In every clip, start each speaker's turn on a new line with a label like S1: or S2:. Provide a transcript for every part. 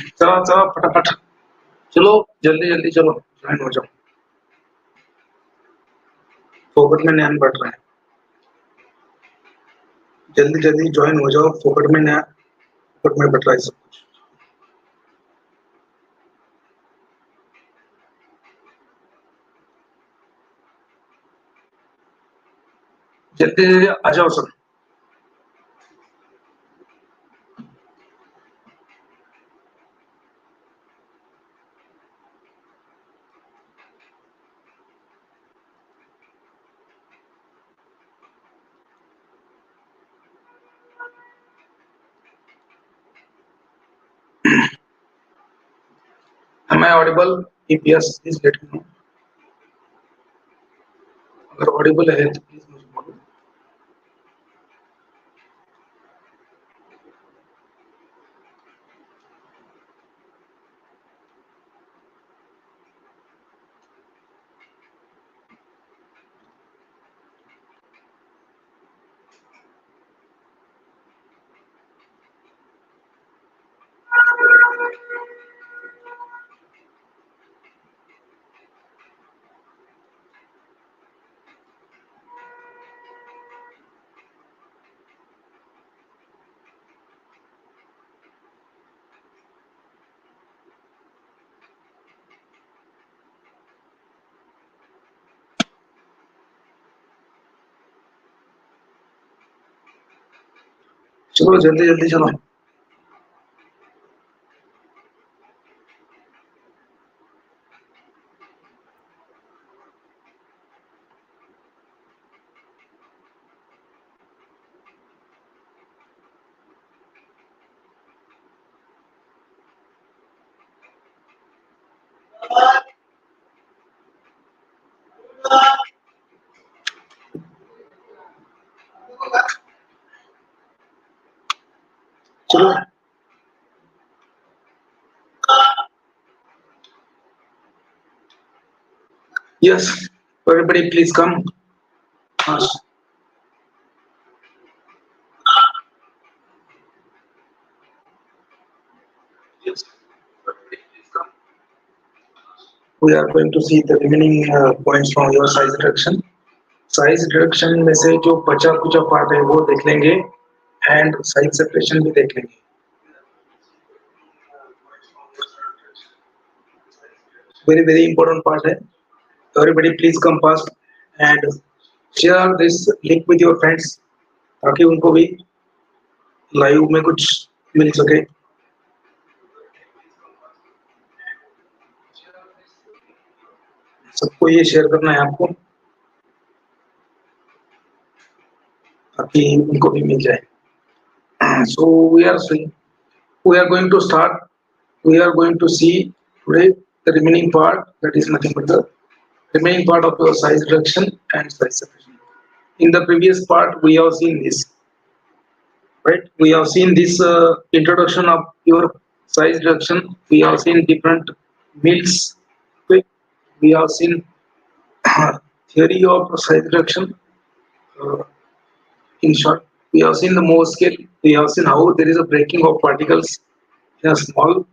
S1: चलो चलो फटाफट चलो जल्दी जल्दी चलो ज्वाइन हो जाओ फोकट में नाम बढ़ रहा है जल्दी जल्दी ज्वाइन हो जाओ फोकट में नया फोकट में बढ़ रहा है सब कुछ जल्दी जल्दी आ जाओ सब Am I audible? If yes, please let me know. अगर audible है तो please मुझे बोलो चलो जल्दी जल्दी चलो चलो yes everybody please come yes everybody please come we are going to see the remaining points from your size reduction में से जो बचा कुचा पार्ट है वो देख लेंगे एंड साइज सेपरेशन भी देख लेंगे very important part है everybody please come fast and share this link with your friends ताकि उनको भी लाइव में कुछ मिल सके सबको ये शेयर करना है आपको ताकि उनको भी मिल जाए so we are going to start we are going to see today the remaining part that is nothing but the remaining part of your size reduction and size separation. In the previous part we have seen this, right? We have seen this introduction of your size reduction. We have seen different meals, okay? We have seen theory of size reduction. In short, we have seen the Mohs scale. We have seen how there is a breaking of particles in a small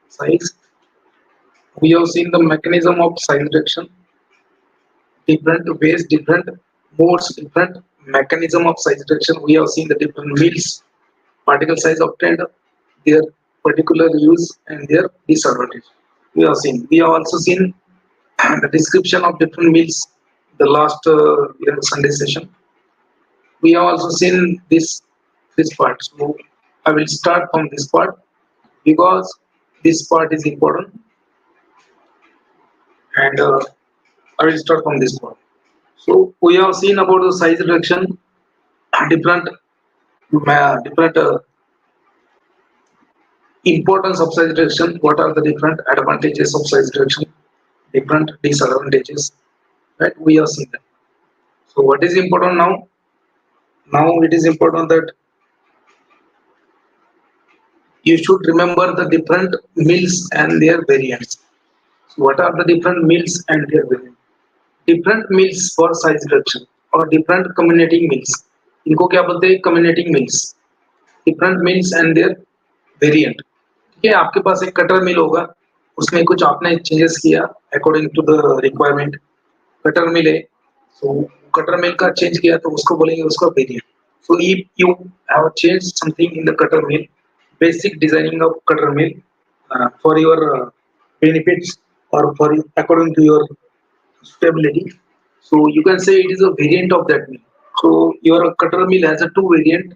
S1: size. We have seen the mechanism of size reduction, different ways, different modes, different mechanism of size reduction. We have seen the different meals, particle size obtained, their particular use and their disadvantage. We have seen. We have also seen the description of different meals. The last Sunday session. We have also seen this part. So I will start from this part because this part is important, and I will start from this part. So we have seen about the size reduction, different importance of size reduction. What are the different advantages of size reduction? Different disadvantages. Right? We have seen that. So what is important now? Now it is important that you should remember the different meals and their variants. So what are the different meals and their variants? Different meals for size reduction or different communicating meals. इनको क्या बोलते हैं? Communicating meals. Different meals and their variant. ठीक है, आपके पास एक cutter मिल होगा, उसमें कुछ आपने चेंजेस किया according to the requirement, cutter mill है, so कटर मिल का चेंज किया तो उसको बोलेंगे उसका variant. So if you have changed something in the cutter mill, basic designing of cutter mill for your benefits or for according to your stability, so you can say it is a variant of that mill. So your cutter mill has a two variant.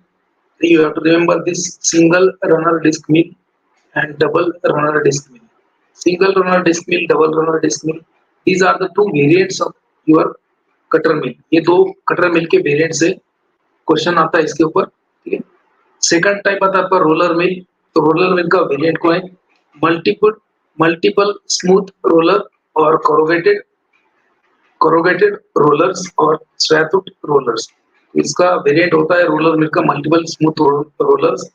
S1: You have to remember this: single runner disc mill and double runner disc mill. Single runner disc mill, double runner disc mill. These are the two variants of your cutter mill. ये दो cutter मिल के variant से question आता है इसके ऊपर. ठीक है, सेकंड टाइप आता है आपका रोलर मिल. तो रोलर मिल का वेरिएंट को है मल्टीपल मल्टीपल स्मूथ रोलर और कोरोगेटेड रोलर्स और स्वैथुट रोलर्स. इसका वेरिएंट होता है रोलर मिल का multiple smooth rollers,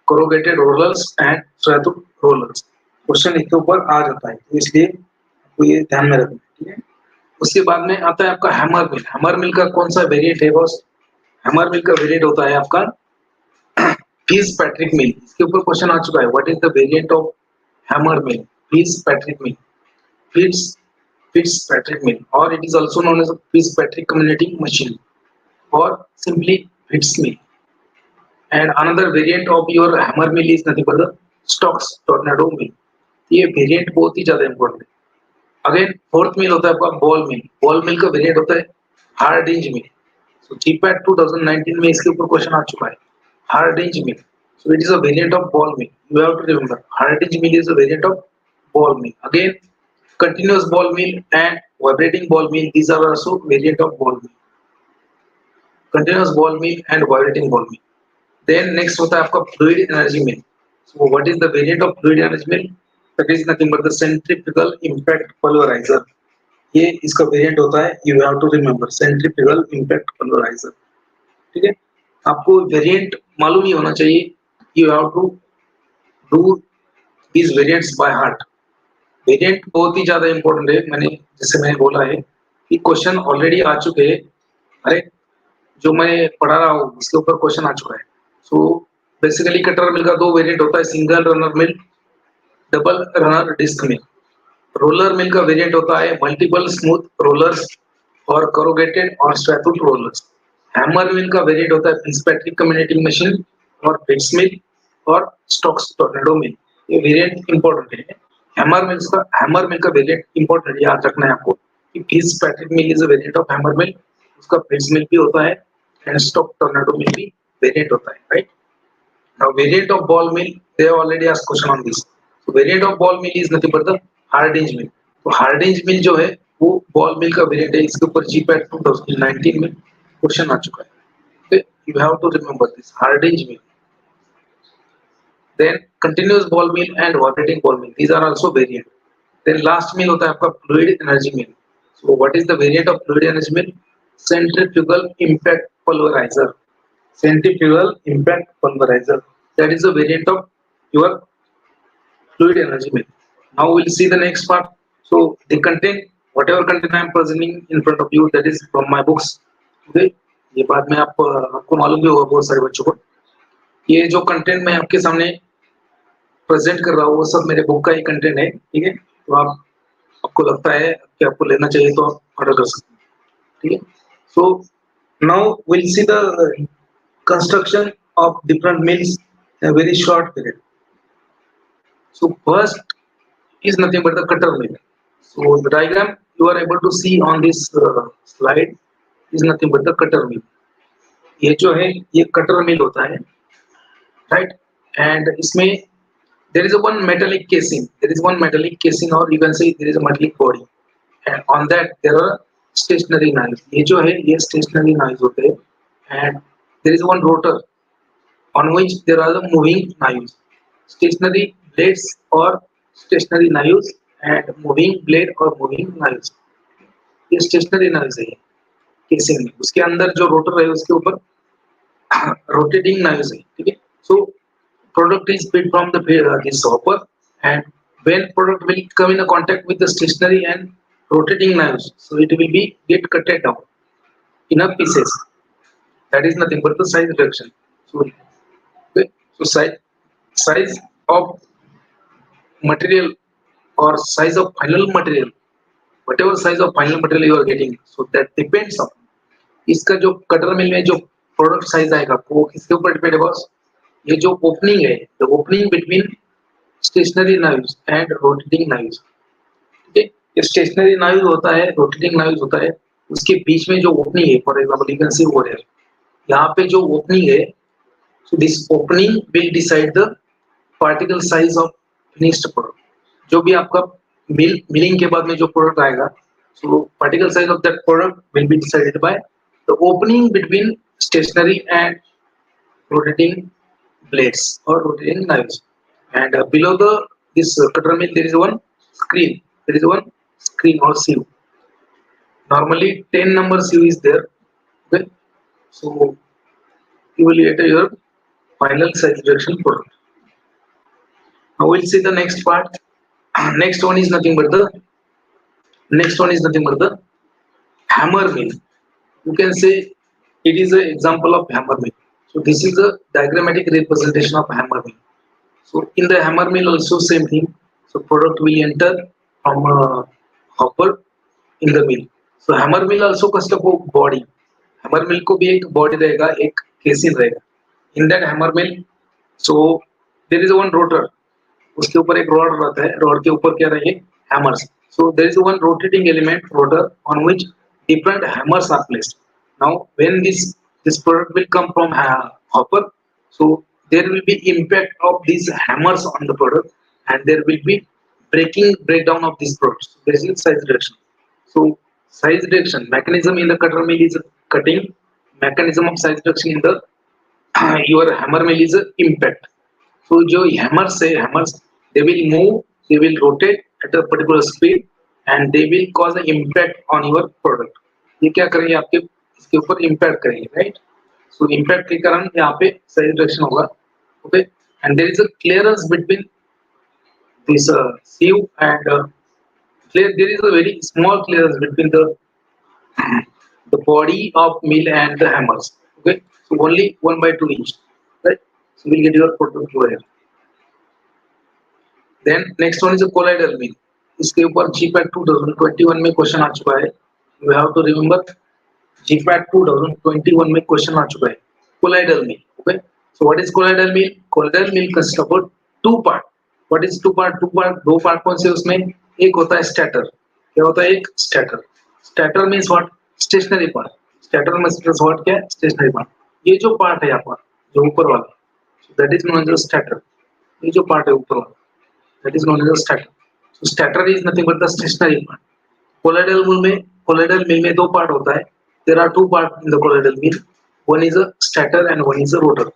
S1: corrugated rollers and sawtooth rollers. Question इसके ऊपर आ जाता है, तो इसलिए आपको ये ध्यान में रखना है. ठीक है, उसके बाद में आता है आपका हैमर मिल. हैमर मिल का कौन सा वेरिएंट है बॉस? हैमर मिल का वेरिएंट होता है आपका फीस पैट्रिक मिल. इसके ऊपर क्वेश्चन आ चुका है. What is the variant of hammer mill? Fees Patrick mill, Fitzpatrick mill, or it is also known as a Fitzpatrick commuting machine, or simply Fitz mill. And another variant of your hammer mill is nothing but the Stokes tornado mill. ये variant बहुत ही ज्यादा important है. Again fourth मिल होता है आपका ball mill. Ball mill का variant होता है हार्डिंज मिल. सो जीपैट 2019 में इसके ऊपर क्वेश्चन आ चुका है, Hardinge mill. So it is a variant of ball mill. You have to remember, Hardinge mill is a variant of ball mill. Again, continuous ball mill and vibrating ball mill. These are also variant of ball mill. Continuous ball mill and vibrating ball mill. Then next होता है आपका fluid energy mill. So what is the variant of fluid energy mill? That is nothing but the centrifugal impact pulverizer. ये इसका variant होता है. You have to remember, centrifugal impact pulverizer. ठीक है, आपको वेरिएंट मालूम ही होना चाहिए. You have to do these variants by heart. Variant बहुत ही ज्यादा इंपॉर्टेंट है. मैंने बोला है कि क्वेश्चन ऑलरेडी आ चुके हैं. अरे जो मैं पढ़ा रहा हूँ इसके ऊपर क्वेश्चन आ चुका है. सो बेसिकली कटर मिल का दो वेरिएंट होता है, single runner mill, double runner disc mill. Roller mill का वेरिएंट होता है मल्टीपल स्मूथ रोलर्स और कोरोगेटेड और स्ट्रैथुट रोलर्स. हैमर मिल का वेरिएंट होता है फिट्जपैट्रिक कम्युनिटिंग मशीन और फिट्स मिल और स्टोक्स टोर्नेडो मिल. ये वेरिएंट इंपॉर्टेंट है. हैमर मिल का वेरिएंट इंपॉर्टेंट याद रखना है आपको कि Fitzpatrick mill is a variant of hammer mill. उसका फिट्स मिल भी होता है एंड स्टोक टोर्नेडो मिल भी वेरिएंट होता है. Right, now variant of ball mill, they have already asked question on this. So variant of ball mill is nothing but the Hardinge mill. तो Hardinge मिल जो है वो बॉल मिल का variant है. इसके ऊपर जीपैट 2019 में क्वेश्चन आ चुका है. Okay, you have to remember this Hardinge mill. Then continuous ball mill and vibrating ball mill. These are also variant. Then last mill होता है आपका fluid energy mill. So what is the variant of fluid energy mill? Centrifugal impact pulverizer. Centrifugal impact pulverizer. That is the variant of your fluid energy mill. Now we'll see the next part. So the content, whatever content I am presenting in front of you, that is from my books. Okay, ये बाद में आपको मालूम भी होगा बहुत सारे बच्चों को. ये जो कंटेंट मैं आपके सामने प्रेजेंट कर रहा हूँ वो सब मेरे बुक का ही कंटेंट है. ठीक है, तो आपको लगता है कि आपको लेना चाहिए तो आप ऑर्डर कर सकते हैं. ठीक है, so now will see the construction of different mills in a very short period. So first is nothing but the cutter mill. So the diagram you are able to see on this slide is nothing but the cutter mill. ये जो है ये cutter mill होता है, right? And इसमें there is a one metallic casing. There is one metallic casing or you can say there is a metallic body. And on that there are stationary knives. ये जो है ये stationary knives होते हैं. And there is one rotor on which there are the moving knives. Stationary blades or stationary knives and moving blade or moving knives. ये stationary knives है casing में. उसके अंदर जो रोटर है उसके ऊपर rotating knives है. ठीक है, so product is fed from the this hopper, and when product will come in a contact with the stationary and rotating knives, so it will be get cutted down in a pieces. That is nothing but the size reduction. So, okay, so size of material or size of final material, whatever size of final material you are getting, so that depends on इसका जो cutter मिल में जो product size आएगा वो किसके ऊपर depend है boss? ये जो ओपनिंग है, the opening between stationary knives and rotating knives, ठीक है? ये स्टेशनरी नाइव होता है, रोटेटिंग नाइव होता है, उसके बीच में जो ओपनिंग है, for example you can see over here, यहाँ पे जो ओपनिंग है, so this opening will decide the particle size of finished product. जो भी आपका मिलिंग के बाद में जो प्रोडक्ट आएगा, so particle size of that product will be decided by the opening between stationary and rotating blades or rotating knives. And below this cutter mill there is one screen. There is one screen or sieve. Normally 10 number sieve is there. Okay, so you will get your final size reduction product. Now we'll see the next part. Next one is nothing but the hammer mill. You can say it is an example of hammer mill. So this is a diagrammatic representation of hammer mill. So in the hammer mill also same thing. So product will enter from a hopper in the mill. So hammer mill also cost of body. Hammer mill को भी एक body रहेगा, एक casing रहेगा. In that hammer mill, so there is one rotor. उसके ऊपर एक rod रहता है. Rod के ऊपर क्या रहेंगे? Hammers. So there is one rotating element rotor on which different hammers are placed. Now when this product will come from hopper, so there will be impact of these hammers on the product, and there will be breakdown of these products. So there is size reduction. So size reduction mechanism in the cutter mill is cutting. Mechanism of size reduction in the your hammer mill is impact. So जो hammers है, hammers they will move, they will rotate at a particular speed, and they will cause an impact on your product. ये क्या करेंगे? आपके इसके ऊपर impact करेंगे, right? So impact के कारण यहाँ पे size reduction होगा, okay? And there is a clearance between this sieve and there is a very small clearance between the body of mill and the hammers. Okay, so only 1/2 inch, right? So we'll get your product over here. Then next one is a colloidal mill. इसके ऊपर GPAT 2021 में question आ चुका है. You have to remember GPAT 2021 में question आ चुका है. Colloidal mill. Okay, so what is colloidal mill? Colloidal mill consists of two part. What is two part? दो part कौन से उसमें? एक होता है स्टैटर. क्या होता है? एक stator. Stator means what? Stationary part. Stator means what? क्या? Stationary part. ये जो पार्ट है आपका, जो ऊपर वाला, that is known as stator. ये जो पार्ट है ऊपर वाला, that is known as stator. So stator is nothing but the stationary part. Colloidal mill में दो पार्ट होता है. There are two part in the colloidal mill. One is a stator and one is a rotor.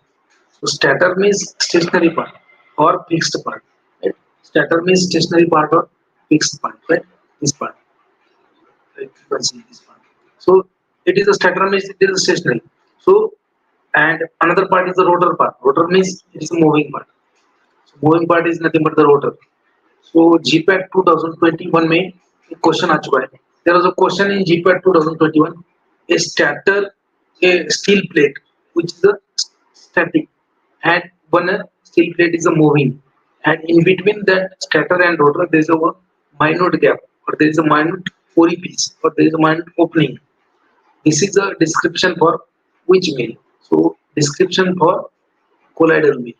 S1: So stator means stationary part or fixed part. Right? Stator means stationary part or fixed part. Right? This part. Right? You can see this part. So it is a stator means it is a stationary. So and another part is the rotor part. Rotor means it is a moving part. So moving part is nothing but the rotor. So GPAT 2021 में एक question आ चुका है. There was a question in GPAT 2021. A stator, a steel plate, which is a static, and one steel plate is a moving, and in between that stator and rotor there is a minute gap, or there is a minute orifice, or there is a minute opening. This is a description for which mill? So description for colloidal mill.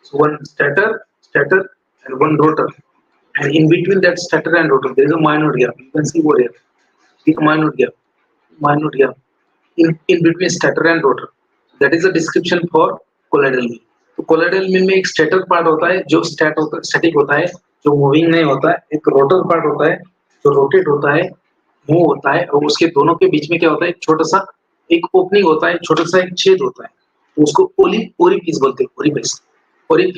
S1: So one stator and one rotor, and in between that stator and rotor there is a minute gap. You can see over here, see a minute gap in between stator and rotor. That is a description for colloidal mill. तो colloidal mill में एक stator part होता है जो static होता है, जो moving नहीं होता है. एक rotor part होता है जो rotate होता है, move होता है, और उसके दोनों के बीच में क्या होता है? एक छोटा सा एक opening होता है, छोटा सा एक छेद होता है. तो उसको orifice बोलते हैं. orifice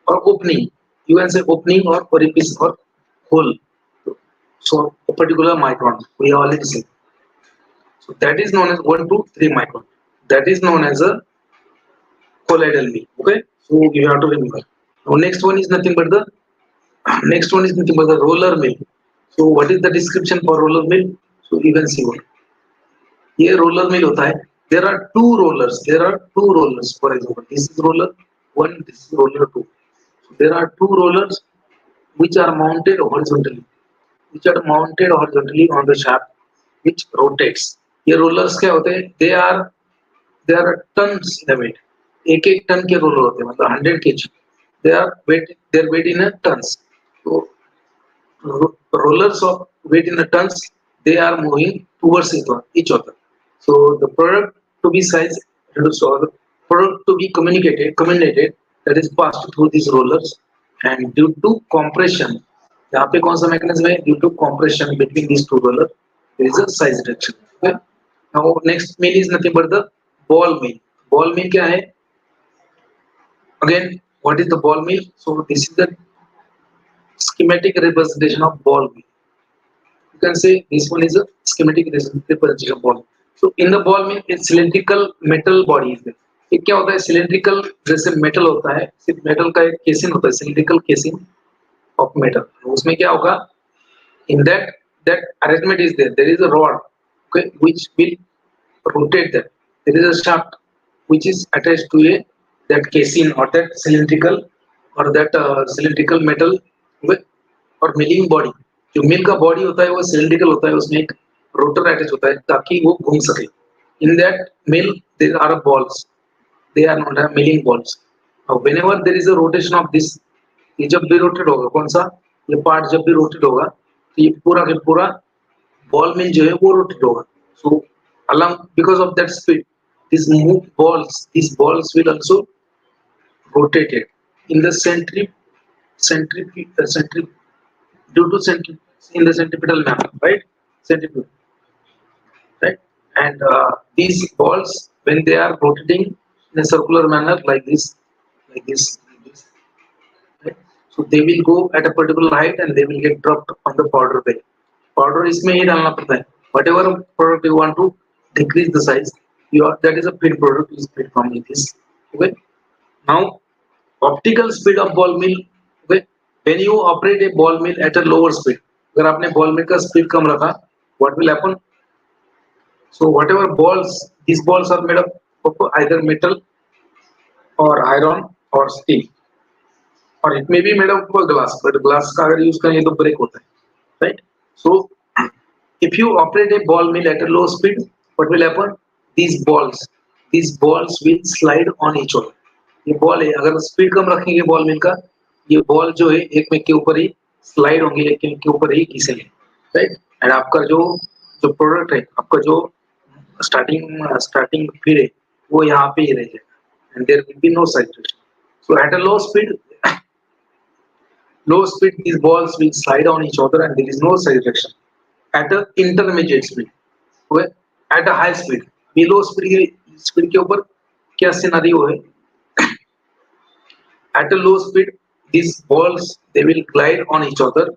S1: और opening. You can say opening or orifice or hole. So a particular micron we have already seen. So that is known as 1 to 3 micron. That is known as a colloidal mill. Okay, so you have to remember. Now next one is nothing but the roller mill. So what is the description for roller mill? So you can see what. ये roller mill होता है. There are two rollers. For example, this is roller 1, this is roller 2. There are two rollers which are mounted horizontally on the shaft, which rotates. ये rollers क्या होते हैं? They are tons in a weight. एक ton के roller होते हैं, मतलब 100 kg. Their weight in a tons. So rollers of weight in a tons, they are moving towards each other. So the product to be sized reduced, or the product to be communicated, that is passed through these rollers, and due to compression, यहाँ पे कौन सा mechanism है? Due to compression between these two rollers, there is a size reduction. Okay? Now next mill is nothing but the ball mill. Ball mill क्या है? Again, what is the ball mill? So this is the schematic representation of ball mill. You can say this one is a schematic representation of ball. So in the ball mill, a cylindrical metal body is there. ये क्या होता है? Cylindrical जैसे metal होता है, सिर्फ metal का एक casing होता है, cylindrical casing of metal. उसमें क्या होगा? In that arrangement is there. There is a rod, okay, which will rotate that. There is a shaft which is attached to that casing or that cylindrical cylindrical metal और milling body. जो मिल का body होता है वो cylindrical होता है, उसमें एक रोटर अटैच होता है ताकि वो घूम सके. In that mill there are balls, they are not milling balls. Whenever there is a rotation of this, ये जब भी रोटेट होगा, कौन सा? ये पार्ट जब भी रोटेट होगा तो ये पूरा के पूरा बॉल मिल जो है वो रोटेट होगा. सो along because of that speed, these balls will also rotate in the centrifugal due to in the centripetal manner, right? Centrifugal, right? And these balls, when they are rotating in a circular manner like this, right? So they will go at a particular height and they will get dropped on the powder bed. Powder इसमें ही डालना पड़ता है. Whatever product you want to decrease the size, that is a feed product is feed from this. Okay. Now, optical speed of ball mill. Okay. When you operate a ball mill at a lower speed, अगर आपने ball mill का speed कम रखा, what will happen? So whatever balls, these balls are made up of either metal or iron or steel, or it may be made up of glass, but glass का अगर use करेंगे तो break होता है, right? So if you operate a ball mill at a low speed, what will happen? These balls will slide on each other. ये ball है, अगर speed कम रखेंगे बॉल मिल का, ये बॉल जो है एक में के ऊपर ही स्लाइड होंगे, एक के ऊपर ही घिसेंगे, राइट? एंड आपका जो प्रोडक्ट है, आपका जो स्टार्टिंग फीड है, वो यहाँ पे ही रह जाएगा, and there will be no side reaction. So at a low speed these balls will slide on each other and there is no side reaction. At a intermediate speed, okay, at a high speed, below speed के ऊपर क्या scenario है? At a low speed, these balls, they will glide on each other,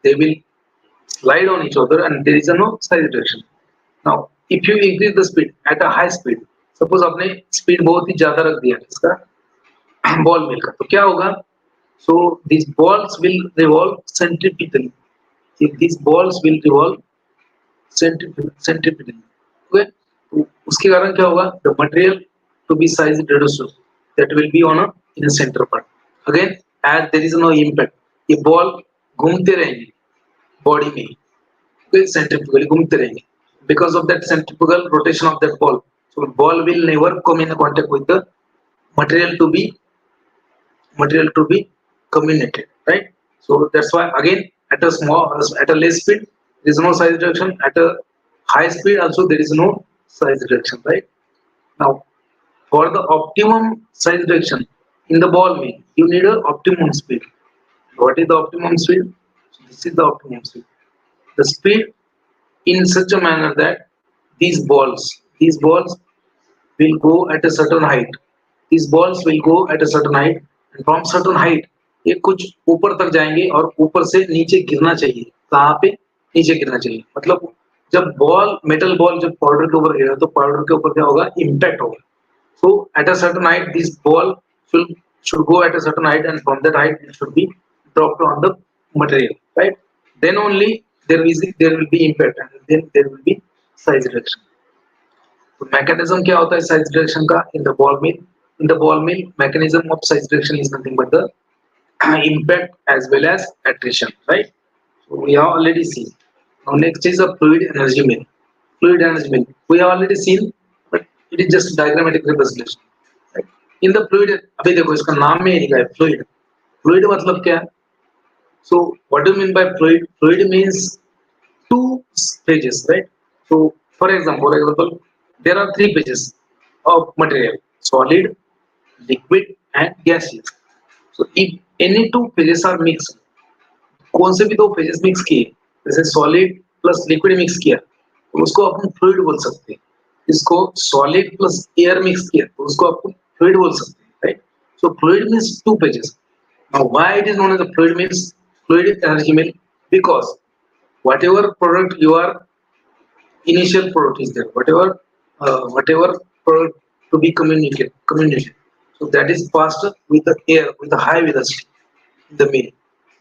S1: they will slide on each other, and there is no side direction. Now, if you increase the speed at a high speed, suppose आपने speed बहुत ही ज़्यादा रख दिया इसका ball mill का, तो क्या होगा? So these balls will revolve centripetally. These balls will revolve centripetally. Okay? तो उसके कारण क्या होगा? The material to be sized reduced, that will be on in a center part. Again, as there is no impact, ये ball घूमते रहेंगे body में, okay, centrifugally घूमते रहेंगे. Because of that centrifugal rotation of that ball, so ball will never come in contact with the material to be communicated, right? So that's why again at a less speed there is no size reduction. At a high speed also there is no size reduction, right? Now, for the optimum size reduction in the ball mill, you need an optimum speed. What is the optimum speed? So this is the optimum speed. The speed in such a manner that these balls will go at a certain height. These balls will go at a certain height, and from certain height ये कुछ ऊपर तक जाएंगे और ऊपर से नीचे गिरना चाहिए. कहाँ पे? नीचे गिरना चाहिए. मतलब जब मेटल बॉल जब पाउडर के ऊपर गिरा तो पाउडर के ऊपर क्या होगा? इम्पैक्ट होगा. So at a certain height, this ball should go at a certain height, and from that height it should be dropped on the material, right? Then only there will be impact, and then there will be size reduction. So mechanism क्या होता है size reduction का in the ball mill? In the ball mill, mechanism of size reduction is nothing but the impact as well as attrition, right? So we have already seen. Now next is a fluid energy mill. Fluid energy mill. We have already seen, but it is just diagrammatic representation. Right? In the fluid, अभी देखो इसका नाम में ही लिखा है fluid. Fluid मतलब क्या है? So what do you mean by fluid? Fluid means two phases, right? So for example, there are three phases of material: solid, liquid, and gaseous. So if any two phases are mixed, कौन से भी दो phases mix किए, जैसे solid plus liquid mix किया, तो उसको अपन fluid बोल सकते हैं. इसको solid plus air mix किया, तो उसको अपन fluid बोल सकते हैं, right? So fluid means two phases. Now why it is known as a fluid means fluid energy mill? Because whatever product you are initial product is there, whatever product to be communicated, so that is passed with the air with the high velocity in the mill.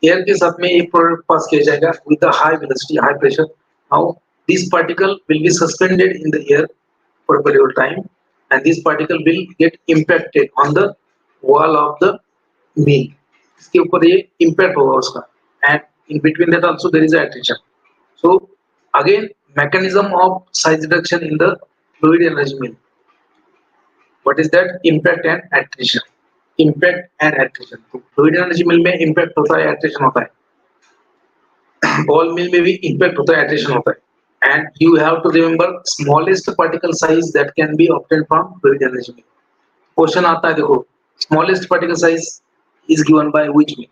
S1: Air के साथ में ये product pass किया जाएगा with the high velocity, high pressure. Now this particle will be suspended in the air for a period of time, and this particle will get impacted on the wall of the mill. इसके ऊपर ये impact होगा उसका, and in between that also there is a attrition. So again, mechanism of size reduction in the fluid energy mill. What is that? Impact and attrition. Impact and attrition. तो fluid energy mill में impact होता है, attrition होता है. Ball mill में भी impact होता है, attrition होता है. And you have to remember smallest particle size that can be obtained from fluid energy mill. Question आता है देखो, smallest particle size is given by which mill?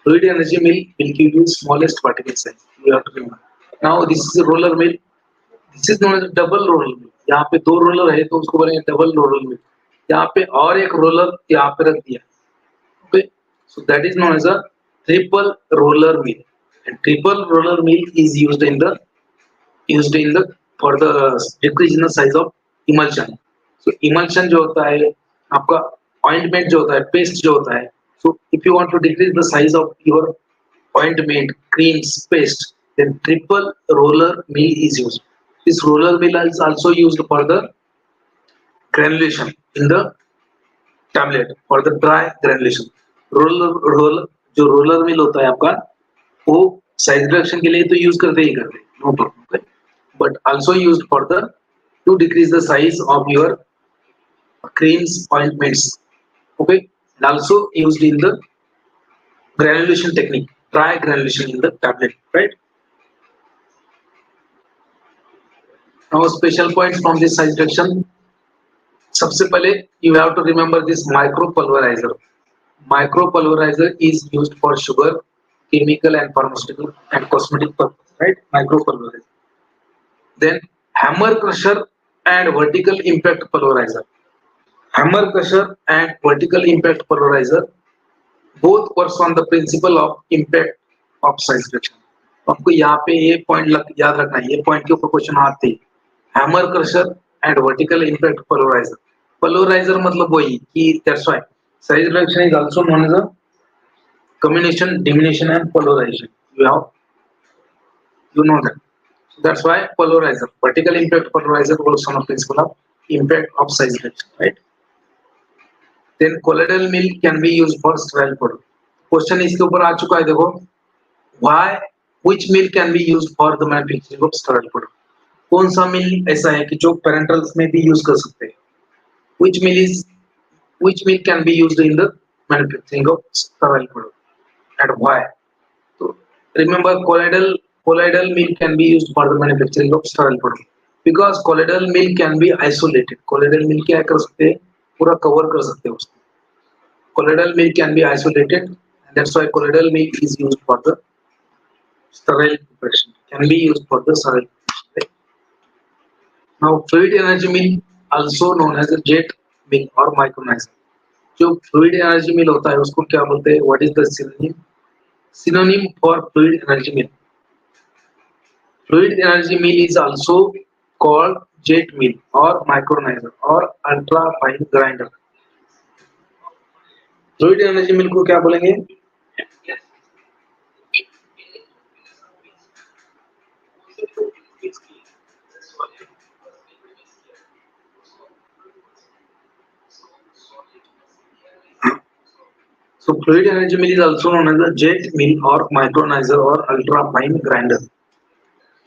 S1: Fluid energy mill will give you smallest particle size. You have to remember. Now this is a roller mill. This is known as a double roller mill. यहाँ पे दो roller है तो उसको बोलेंगे double roller mill. यहाँ पे और एक रोलर यहाँ पे रख दिया. Okay, so that is known as a triple roller mill. And triple roller mill is used in the for the decrease in the size of emulsion. So emulsion जो होता है आपका ointment जो होता है, paste जो होता है. So if you want to decrease the size of your ointment, creams, paste, then triple roller mill is used. This roller mill is also used for the granulation in the tablet for the dry granulation. Roller जो roller mill होता है आपका वो size reduction के लिए तो use करते ही करते हैं, no problem, but also used for the to decrease the size of your creams, ointments, okay, and also used in the granulation technique, dry granulation in the tablet, right? Now special points from this size reduction. सबसे पहले you have to remember this micro pulverizer. Micro pulverizer is used for sugar, chemical and pharmaceutical and cosmetic purpose, right? Micro pulverizer. Then hammer crusher and vertical impact pulverizer. Hammer crusher and vertical impact pulverizer both works on the principle of impact of size reduction. आपको यहाँ पे ये point याद रखना है, ये point के ऊपर क्वेश्चन आते हैं. Hammer crusher and vertical impact pulverizer. Pulverizer मतलब वही कि that's why size reduction is also known as a combination, diminution and polarization. You know that. So that's why polarizer, vertical impact polarizer works on the principle of impact of size reduction, right? Then colloidal mill can be used for sterile product. Question इसके ऊपर आ चुका है देखो. Why which mill can be used for the manufacturing of sterile product? कौन सा मिल ऐसा है कि जो पेरेंटल्स में भी यूज कर सकते हैं? Which mill can be used in the manufacturing of sterile product and why? So remember colloidal mill can be used for the manufacturing of sterile product because colloidal mill can be isolated. Colloidal mill क्या कर सकते हैं? पूरा cover कर सकते हैं उसको. Colloidal mill can be isolated and that's why colloidal mill is used for the sterile preparation. Can be used for the sterile preparation. Right? Now fluid energy mill also known as a jet mill or micronizer. जो fluid energy mill होता है उसको क्या बोलते हैं? What is the synonym for fluid energy mill? Fluid energy mill is also called jet mill or micronizer or ultra fine grinder. Fluid energy mill को क्या बोलेंगे? So fluid energy mill is also known as a jet mill or micronizer or ultra fine grinder.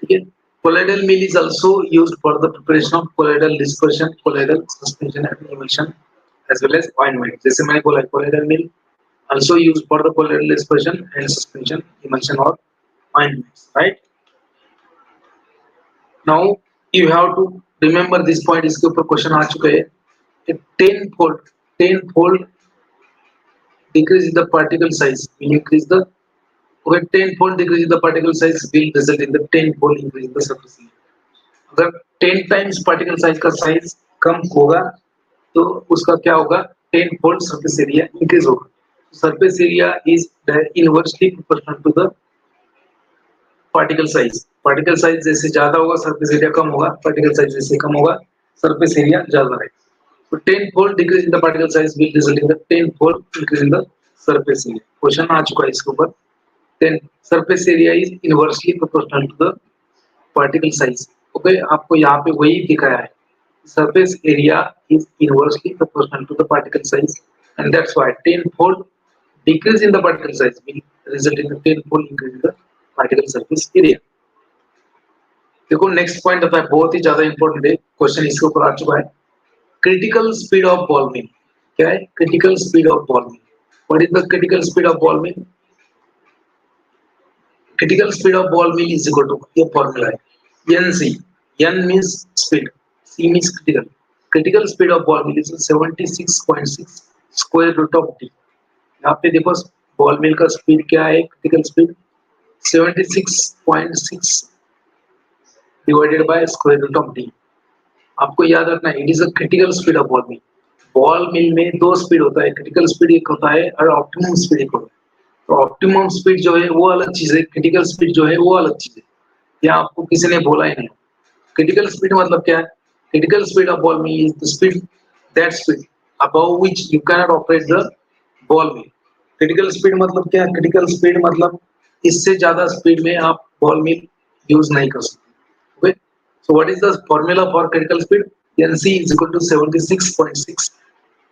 S1: ठीक है. Colloidal mill is also used for the preparation of colloidal dispersion, colloidal suspension and emulsion as well as ointment. जैसे मैंने बोला colloidal mill also used for the colloidal dispersion and suspension, emulsion or ointments, right? Now you have to remember this point. इसके ऊपर question आ चुके हैं. 10-fold decrease in the particle size will increase the, okay, 10-fold decrease in the particle size will result in the 10-fold increase in the surface area. अगर 10 times particle size का size कम होगा तो उसका क्या होगा, 10-fold surface area increase होगा. Surface area is inversely proportional to the particle size. Particle size जैसे ज्यादा होगा surface area कम होगा, particle size जैसे कम होगा surface area ज्यादा रहेगा. So 10-fold decrease in the particle size will result in the 10-fold increase in the surface area. Question आ चुका है इसके ऊपर. Then surface area is inversely proportional to the particle size. Okay, आपको यहाँ पे वही दिखाया है. Surface area is inversely proportional to the particle size, and that's why 10-fold decrease in the particle size will result in the 10-fold increase in the particle surface area. देखो next point आता है, बहुत ही ज्यादा important है. Question इसके ऊपर आ चुका है. Critical speed of ball mill. क्या है critical speed of ball mill? What is the critical speed of ball mill? Critical speed of ball mill is equal to, ये फॉर्मूला है NC. N means speed, C means critical. Critical speed of ball mill is 76.6 square root of D. यहाँ पे देखो ball mill का speed क्या है, critical speed 76.6 divided by square root of D. आपको याद रखना है, it is a critical speed of ball mill. Ball mill में दो स्पीड होता है, क्रिटिकल स्पीड एक होता है और ऑप्टिमम स्पीड एक होता है. तो ऑप्टिमम स्पीड जो है वो अलग चीज है, क्रिटिकल स्पीड जो है वो अलग चीज है. यह आपको किसी ने बोला ही नहीं. क्रिटिकल स्पीड मतलब क्या है? Critical speed of ball mill is the speed, that speed above which you can not operate the ball mill. Critical speed मतलब क्या है? क्रिटिकल स्पीड मतलब इससे ज्यादा स्पीड में आप बॉल मिल यूज नहीं कर सकते. Okay, so what is the formula for critical speed? NC is equal to 76.6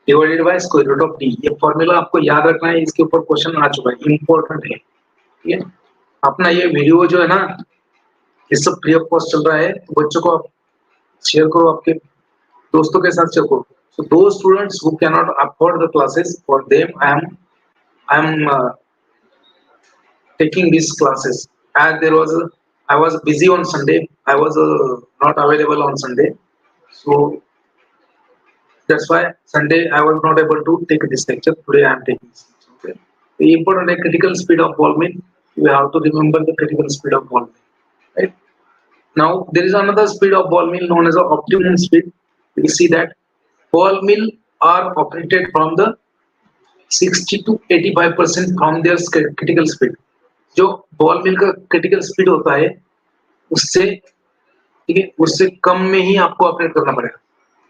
S1: divided by square root of D. ये फॉर्मूला आपको याद रखना है. इसके ऊपर क्वेश्चन आ चुका है, इंपॉर्टेंट है. ठीक है, अपना ये वीडियो जो है ना, ये सब फ्री ऑफ कॉस्ट चल रहा है, तो बच्चों को आप शेयर करो, आपके दोस्तों के साथ शेयर करो. So those students who cannot afford the classes, for them I am taking these classes. As I was busy on Sunday. I was not available on Sunday. So that's why Sunday I was not able to take this lecture. Today I am taking this lecture. Okay. The important critical speed of ball mill. You have to remember the critical speed of ball mill. Right. Now there is another speed of ball mill known as the optimum speed. You will see that ball mill are operated from the 60 to 85% from their critical speed. जो ball mill का critical speed होता है उससे, ठीक है, उससे कम में ही आपको ऑपरेट करना पड़ेगा.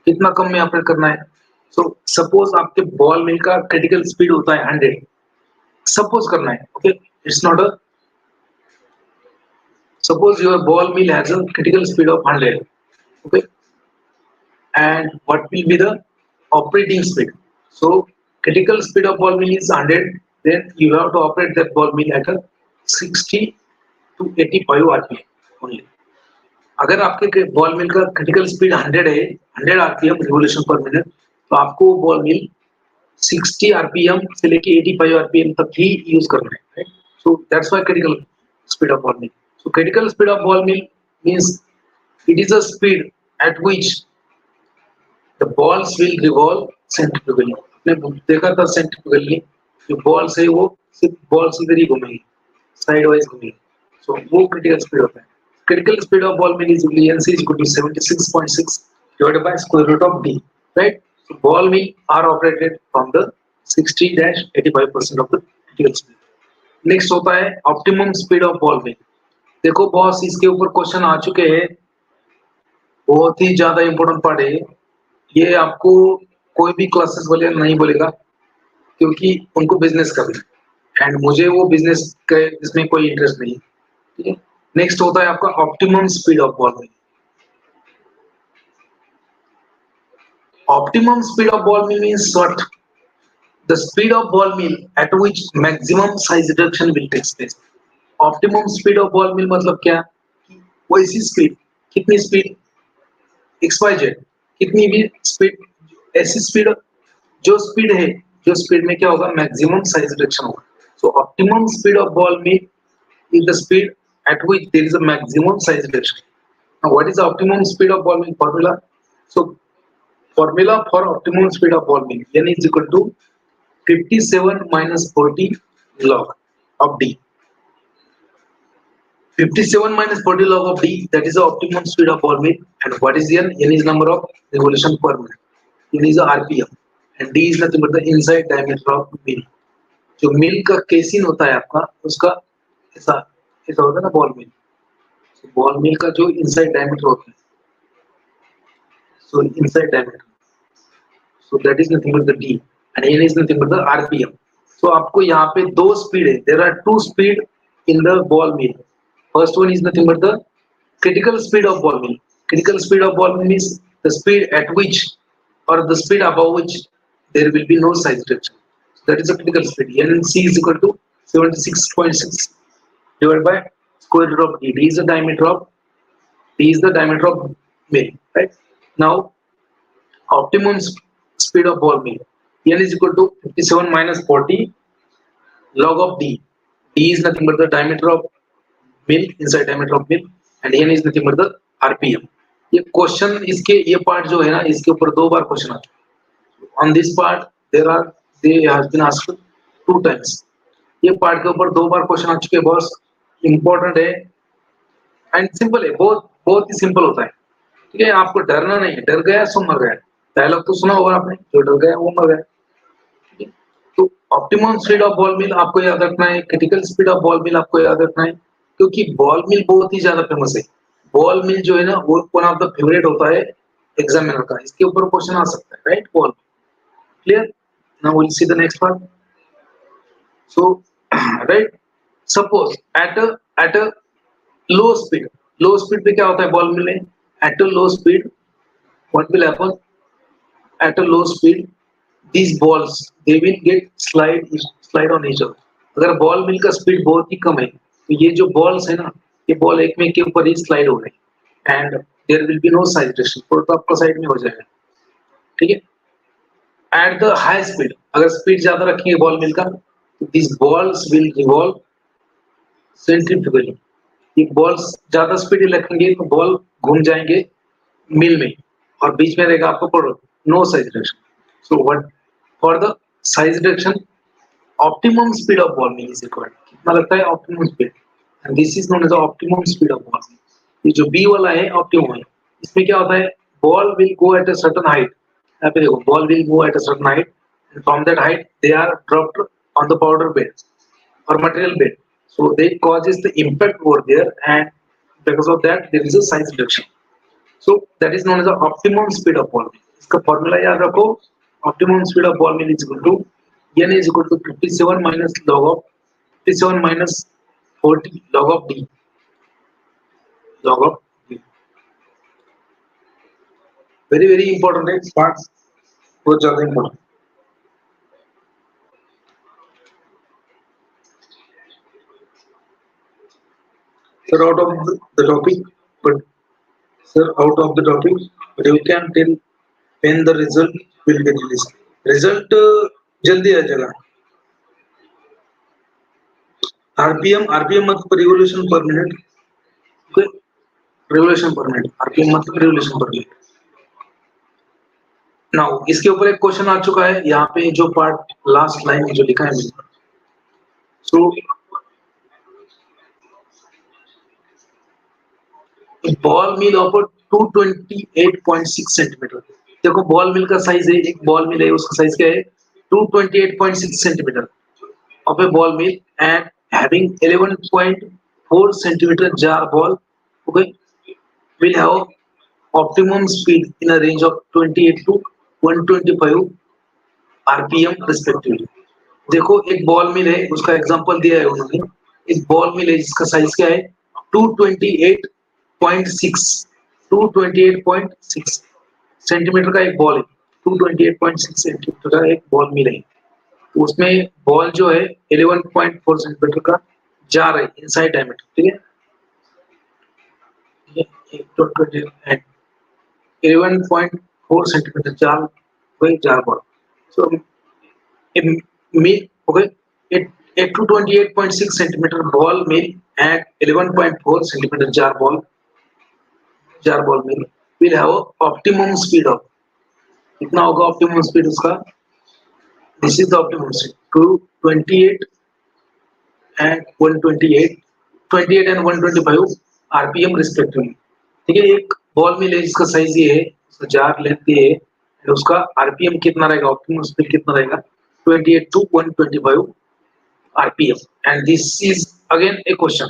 S1: कितना कम में ऑपरेट करना है? सो सपोज आपके बॉल मिल का क्रिटिकल स्पीड होता है 100. सपोज करना है, okay, it's not a, suppose your ball mill has a critical speed of 100. Okay, and what will be the operating speed? So critical speed of ball mill is 100, then you have to operate that ball mill at 60 to 85 RPM only. अगर आपके ball mill का critical speed 100 है, 100 RPM revolution per minute, तो आपको ball मिल 60 RPM से लेके 85 RPM तक ही use करना है. Right, so that's why critical speed of ball mill. So critical speed of ball mill means it is a speed at which the balls will revolve centrifugally. आपने देखा था सेंट्रीफ्यूगली जो balls है वो सिर्फ बॉल्स इधर ही घूमेंगी, साइड वाइज घूमेंगी. सो वो critical speed होता है. Critical speed of ball mill is NC is equal to 76.6 divided by square root of D. Right? So ball mill are operated from the 60-85% of the critical speed. Next होता है optimum speed of ball mill. देखो boss, इसके ऊपर question आ चुके हैं, बहुत ही ज्यादा इंपॉर्टेंट पार्ट है. ये आपको कोई भी क्लासेस वाले नहीं बोलेगा क्योंकि उनको बिजनेस करना है एंड मुझे वो बिजनेस के इसमें कोई इंटरेस्ट नहीं. ठीक है, नेक्स्ट होता है आपका optimum speed of ball mill. Optimum speed of ball mill means what? the speed of ball mill at which maximum size reduction will take place. Optimum speed of ball mill मतलब क्या? वैसी speed, कितनी speed, XYZ, कितनी भी speed, ऐसी speed, जो speed है, जो स्पीड में क्या होगा, मैक्सिमम साइज रिडक्शन होगा. So optimum speed of ball mill is the speed at which there is a maximum size reduction. Now, what is the optimum speed of ball mill formula? So, formula for optimum speed of ball mill n is equal to 57 minus 40 log of d. 57 minus 40 log of d, that is the optimum speed of ball mill. And what is n? N is number of revolution per minute. N is the RPM. And d is nothing but the inside diameter of mill. जो मिल का casein होता है आपका, उसका ऐसा ऐसा होता है ना बॉल मिल. बॉल मिल का जो इनसाइड डायमीटर होता है, so inside diameter, so that is nothing but the d and n is nothing but the rpm. So आपको यहाँ पे दो स्पीड है, there are two speed in the ball mill. First one is nothing but the critical speed of ball mill. Critical speed of ball mill is the speed at which or the speed above which there will be no size reduction. So that is a critical speed. NC is equal to 76.6 divided by square root of d. D is the diameter of mill, right? Now, optimum speed of ball mill. N is equal to 57 minus 40 log of d. D is nothing but the diameter of mill, inside diameter of mill, and N is nothing but the RPM. ये question, इसके ये part जो है ना, इसके ऊपर दो बार question आता है. On this part they has been asked 2 times. ये पार्ट के ऊपर दो बार क्वेश्चन आ चुके हैं. बॉस इंपॉर्टेंट है एंड सिंपल है, बहुत बहुत ही सिंपल होता है. ठीक है, आपको डरना नहीं है. डर गया सो मर गया. डायलॉग तो सुना होगा आपने, जो डर गया वो मर गया. तो ऑप्टिमम स्पीड ऑफ बॉल मिल आपको याद रखना है, क्रिटिकल स्पीड ऑफ बॉल मिल आपको याद रखना है, क्योंकि बॉल मिल बहुत ही ज्यादा फेमस है. बॉल मिल जो है ना, वो वन ऑफ द फेवरेट होता है एग्जामिनर का. इसके ऊपर क्वेश्चन आ सकता है, right? Ball clear. Now will see the next part. So right, suppose eight a low speed पे क्या होता है बॉल मिल में? Eight a low speed what will happen? At a low speed these balls they will get slide on each other. अगर ball mill का speed बहुत ही कम है तो ये जो बॉल्स है ना, ये बॉल एक में के ऊपर ही स्लाइड हो रहे हैं and there will be no side reduction. तो आपका साइड में हो जाएगा. ठीक है. एट द हाई स्पीड, अगर स्पीड ज्यादा रखेंगे बॉल मिल का, this balls will revolve centrifugally. ये बॉल्स ज्यादा स्पीड रखेंगे तो बॉल घूम जाएंगे मिल में और बीच में रहेगा आपको product. No size reduction. So what for the size reduction optimum speed of ball mill is required. कितना लगता है optimum speed? And this is known as optimum speed of ball mill. ये जो बी वाला है ऑप्टिमम है. इसमें क्या होता है? Ball will go at a certain height. यहाँ पे देखो, ball will go at a certain height and from that height they are dropped on the powder bed or material bed, so they causes the impact over there and because of that there is a size reduction. So that is known as the optimum speed of ball mill. इसका formula याद रखो. optimum speed of ball mill is equal to n is equal to 57 minus log of 57 minus 40 log of d. Very important है part, बहुत ज्यादा important. Sir, out of the topic, but you can tell when the result will be released. Result जल्दी आ जाएगा. RPM मतलब revolution per minute. Okay, revolution per minute. RPM मतलब revolution per minute. Now इसके ऊपर एक question आ चुका है. यहाँ पे जो पार्ट लास्ट लाइन में जो लिखा है मेरे, so ball mill of 228.6 centimetre. देखो बॉल मिल का साइज है, एक बॉल मिल है उसका साइज क्या है? 228.6 centimetre of a ball mill and having 11.4 centimeter jar ball, okay, will have optimum speed in a range of 28 to 125 rpm respectively. देखो एक बॉल मिल है, उसका एग्जांपल दिया है उन्होंने. एक बॉल मिल है जिसका साइज क्या है? 228.6 सेंटीमीटर का एक बॉल है. 228.6 सेंटीमीटर का एक बॉल मिल है. उसमें बॉल जो है 11.4 सेंटीमीटर का जा रहा है इनसाइड डायमीटर, ठीक है। ये 11.4 सेंटीमीटर jar, वही jar ball. So it may, okay, it to 28.6 centimeter ball mill and 11.4 centimeter jar ball mill will have a optimum speed of, कितना होगा optimum speed उसका? This is the optimum speed to 28 and 128, 28 and 125 RPM respectively. ठीक है, एक ball मिल है जिसका size ये है, उसका जार लेंथ ये है, और उसका आरपीएम कितना रहेगा, ऑप्टिमम स्पीड कितना रहेगा, 28 to 125 RPM. And this is again a question.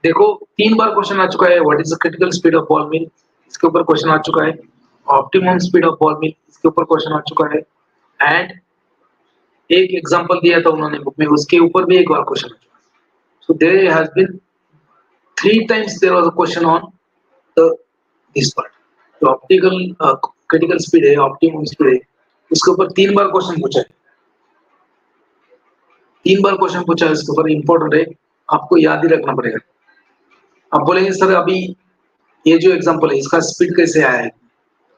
S1: देखो 3 बार क्वेश्चन आ चुका है, what is the critical speed of ball mill, इसके ऊपर क्वेश्चन आ चुका है. Optimum speed of ball mill, इसके ऊपर क्वेश्चन आ चुका है. एंड एक एग्जांपल दिया था उन्होंने बुक में, उसके ऊपर भी एक बार क्वेश्चन आ चुका है. So there has been 3 times there was a question on the this part. जो ऑप्टिकल क्रिटिकल स्पीड है, ऑप्टिमम स्पीड है, उसके ऊपर 3 बार क्वेश्चन पूछा है. 3 बार क्वेश्चन पूछा है, इसके ऊपर इंपॉर्टेंट है, आपको याद ही रखना पड़ेगा. आप बोलेंगे सर अभी ये जो एग्जांपल है इसका स्पीड कैसे आया है,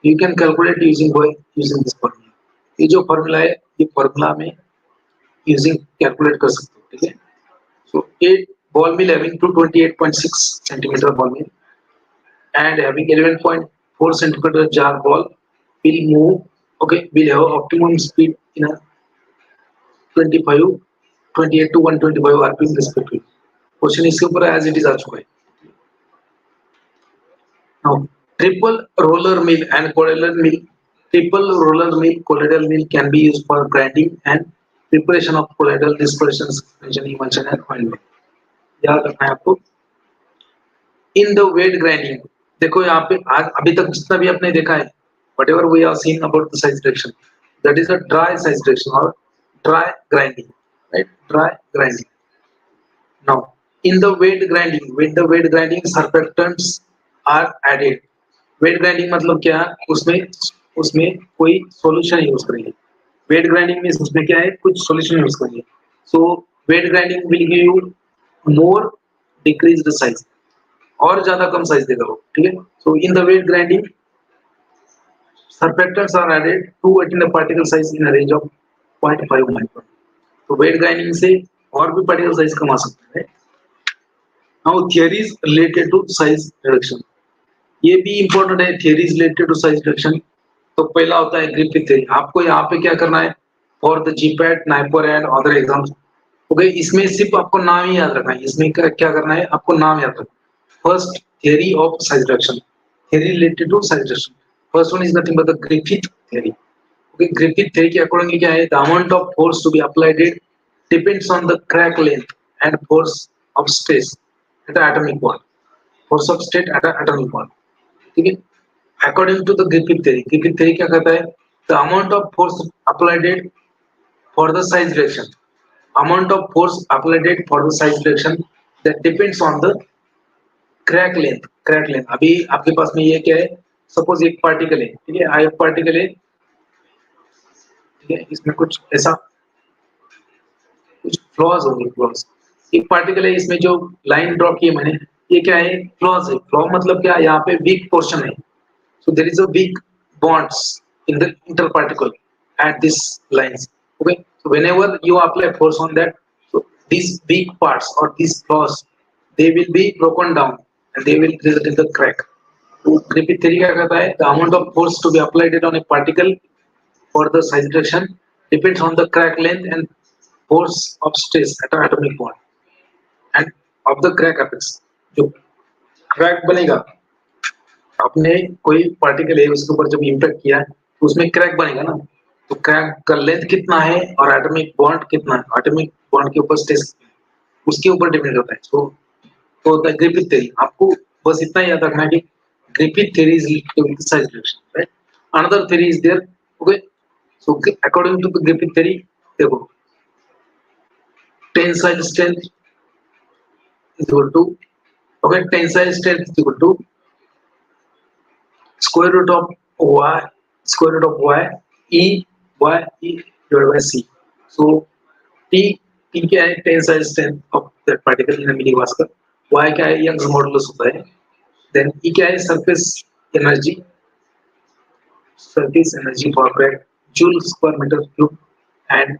S1: you can calculate using this formula. ये जो फॉर्मूला है, ये फॉर्मूला में यूजिंग कैलकुलेट कर सकते हो, ठीक है. So a ball mill having to 28.6 centimetre ball mill and having 11.4 centimeter jar ball will move, okay, will have optimum speed in a 25 28 to 125 rpm respectively. Question इसके ऊपर एज इट इज आ चुका है. Now triple roller mill and colloidal mill, triple roller mill colloidal mill can be used for grinding and preparation of colloidal dispersion suspension emulsion and ointment. याद रखना है आपको. इन the wet grinding, देखो यहाँ पे आज अभी तक जितना भी आपने देखा है, whatever we have seen about the size reduction, that is a dry size reduction or dry grinding, right? Dry grinding. Now in the wet grinding, with the wet grinding surfactants are added. wet grinding मतलब क्या, उसमें उसमें कोई solution use करेंगे. wet grinding में उसमें क्या है, कुछ solution यूज करेंगे. So wet grinding will give you more decreased size, और ज्यादा कम साइज देगा वो, ठीक है. So in the wet grinding surfactants are added to attain the particle size in a range of 0.5 micron. तो वेट ग्राइंडिंग से और भी पार्टिकल साइज कमा सकते हैं. Now theories related to size reduction, ये भी इंपॉर्टेंट है. Theories related to size reduction, तो पहला होता है ग्रिफिथ थ्योरी. आपको यहाँ पे क्या करना है, for the GPAT NIPER and other exams, okay, इसमें सिर्फ आपको नाम ही याद रखना है. इसमें क्या करना है, आपको नाम याद रखना. First, theory of size reduction. Theory related to size reduction. First one is nothing but the Griffith theory. Okay, Griffith theory के according क्या है? The amount of force to be applied it depends on the crack length and force of stress at the atomic bond. Force of state at the atomic bond. ठीक है? According to the Griffith theory क्या कहता है? The amount of force applied it for the size reduction. Amount of force applied it for the size reduction that depends on the crack length. अभी आपके पास में ये क्या है, सपोज एक पार्टिकल है, ठीक है, एक पार्टिकल है, ठीक है, इसमें कुछ ऐसा कुछ फ्लॉज होंगे. फ्लॉज, एक पार्टिकल है, इसमें जो लाइन ड्रॉ की है मैंने, ये क्या है, फ्लॉज है. फ्लॉ मतलब क्या, यहाँ पे वीक पोर्शन है. So there is a weak bonds in the inter particle at this lines. Okay, so whenever you apply force on that, so this weak parts और this flaws, they will be broken down and they will result in the crack. तो Griffith theory क्या कहता है, the amount of force to be applied on a particle for the size reduction depends on the crack length and force of stress at an atomic bond and of the crack apex. जो crack बनेगा, आपने कोई particle है उसके ऊपर जब impact किया तो उसमें क्रैक बनेगा ना, तो क्रैक का लेंथ कितना है और एटॉमिक बॉन्ड कितना है, एटॉमिक बॉन्ड के ऊपर स्ट्रेस उसके ऊपर डिपेंड करता है. तो द ग्रिफिथ थ्योरी, आपको बस इतना याद रखना है कि Griffith theory is related with size reduction, right. Another theory is there, okay. So according to the Griffith theory, देखो, tensile strength is equal to, okay, tensile strength is equal to square root of y, square root of y e divided by c. So T T क्या है tensile strength of that particle in millipascal. Y क्या है Young's modulus होता है. Then E क्या है surface energy for crack joules per meter cube. And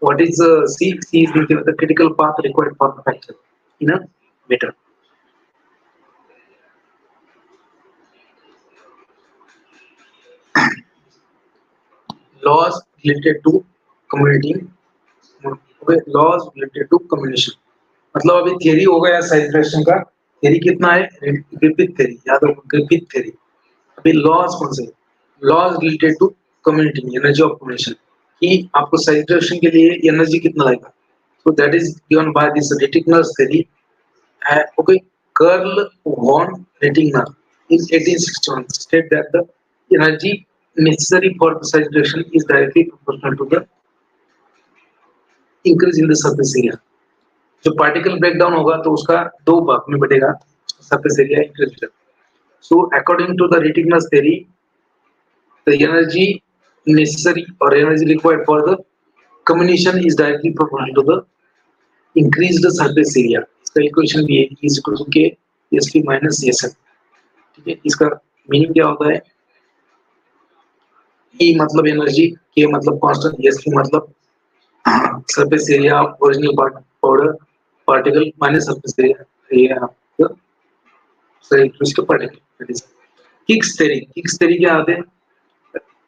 S1: what is C? C is the critical path required for the fracture in a meter. Laws related to community. Okay, laws related to combination. मतलब अभी theory हो गया size fraction का. Theory कितना है? Griffith theory. याद रखो Griffith theory. अभी लॉज कौन से? Laws related to community energy of communication कि आपको साइज फ्रैक्शन के लिए एनर्जी कितना लगेगा. So that is given by this Rettigner's theory. Okay, Karl von Rettigner in 1861 stated that the energy necessary for the size reduction is directly proportional to the increase in the surface area. जो particle breakdown होगा तो उसका दो भाग में बटेगा surface area increase. So according to the Rettigner's theory, the energy necessary or energy required for the combination is directly proportional to the increased surface area. इसका equation भी है इज इक्वल टू के S P minus S F. ठीक है, इसका meaning क्या होता है? ई मतलब एनर्जी, के मतलब कांस्टेंट, एस पी मतलब surface area original powder particle minus surface area sorry उसका पार्टिकल. किक्स थ्योरी क्या आते हैं?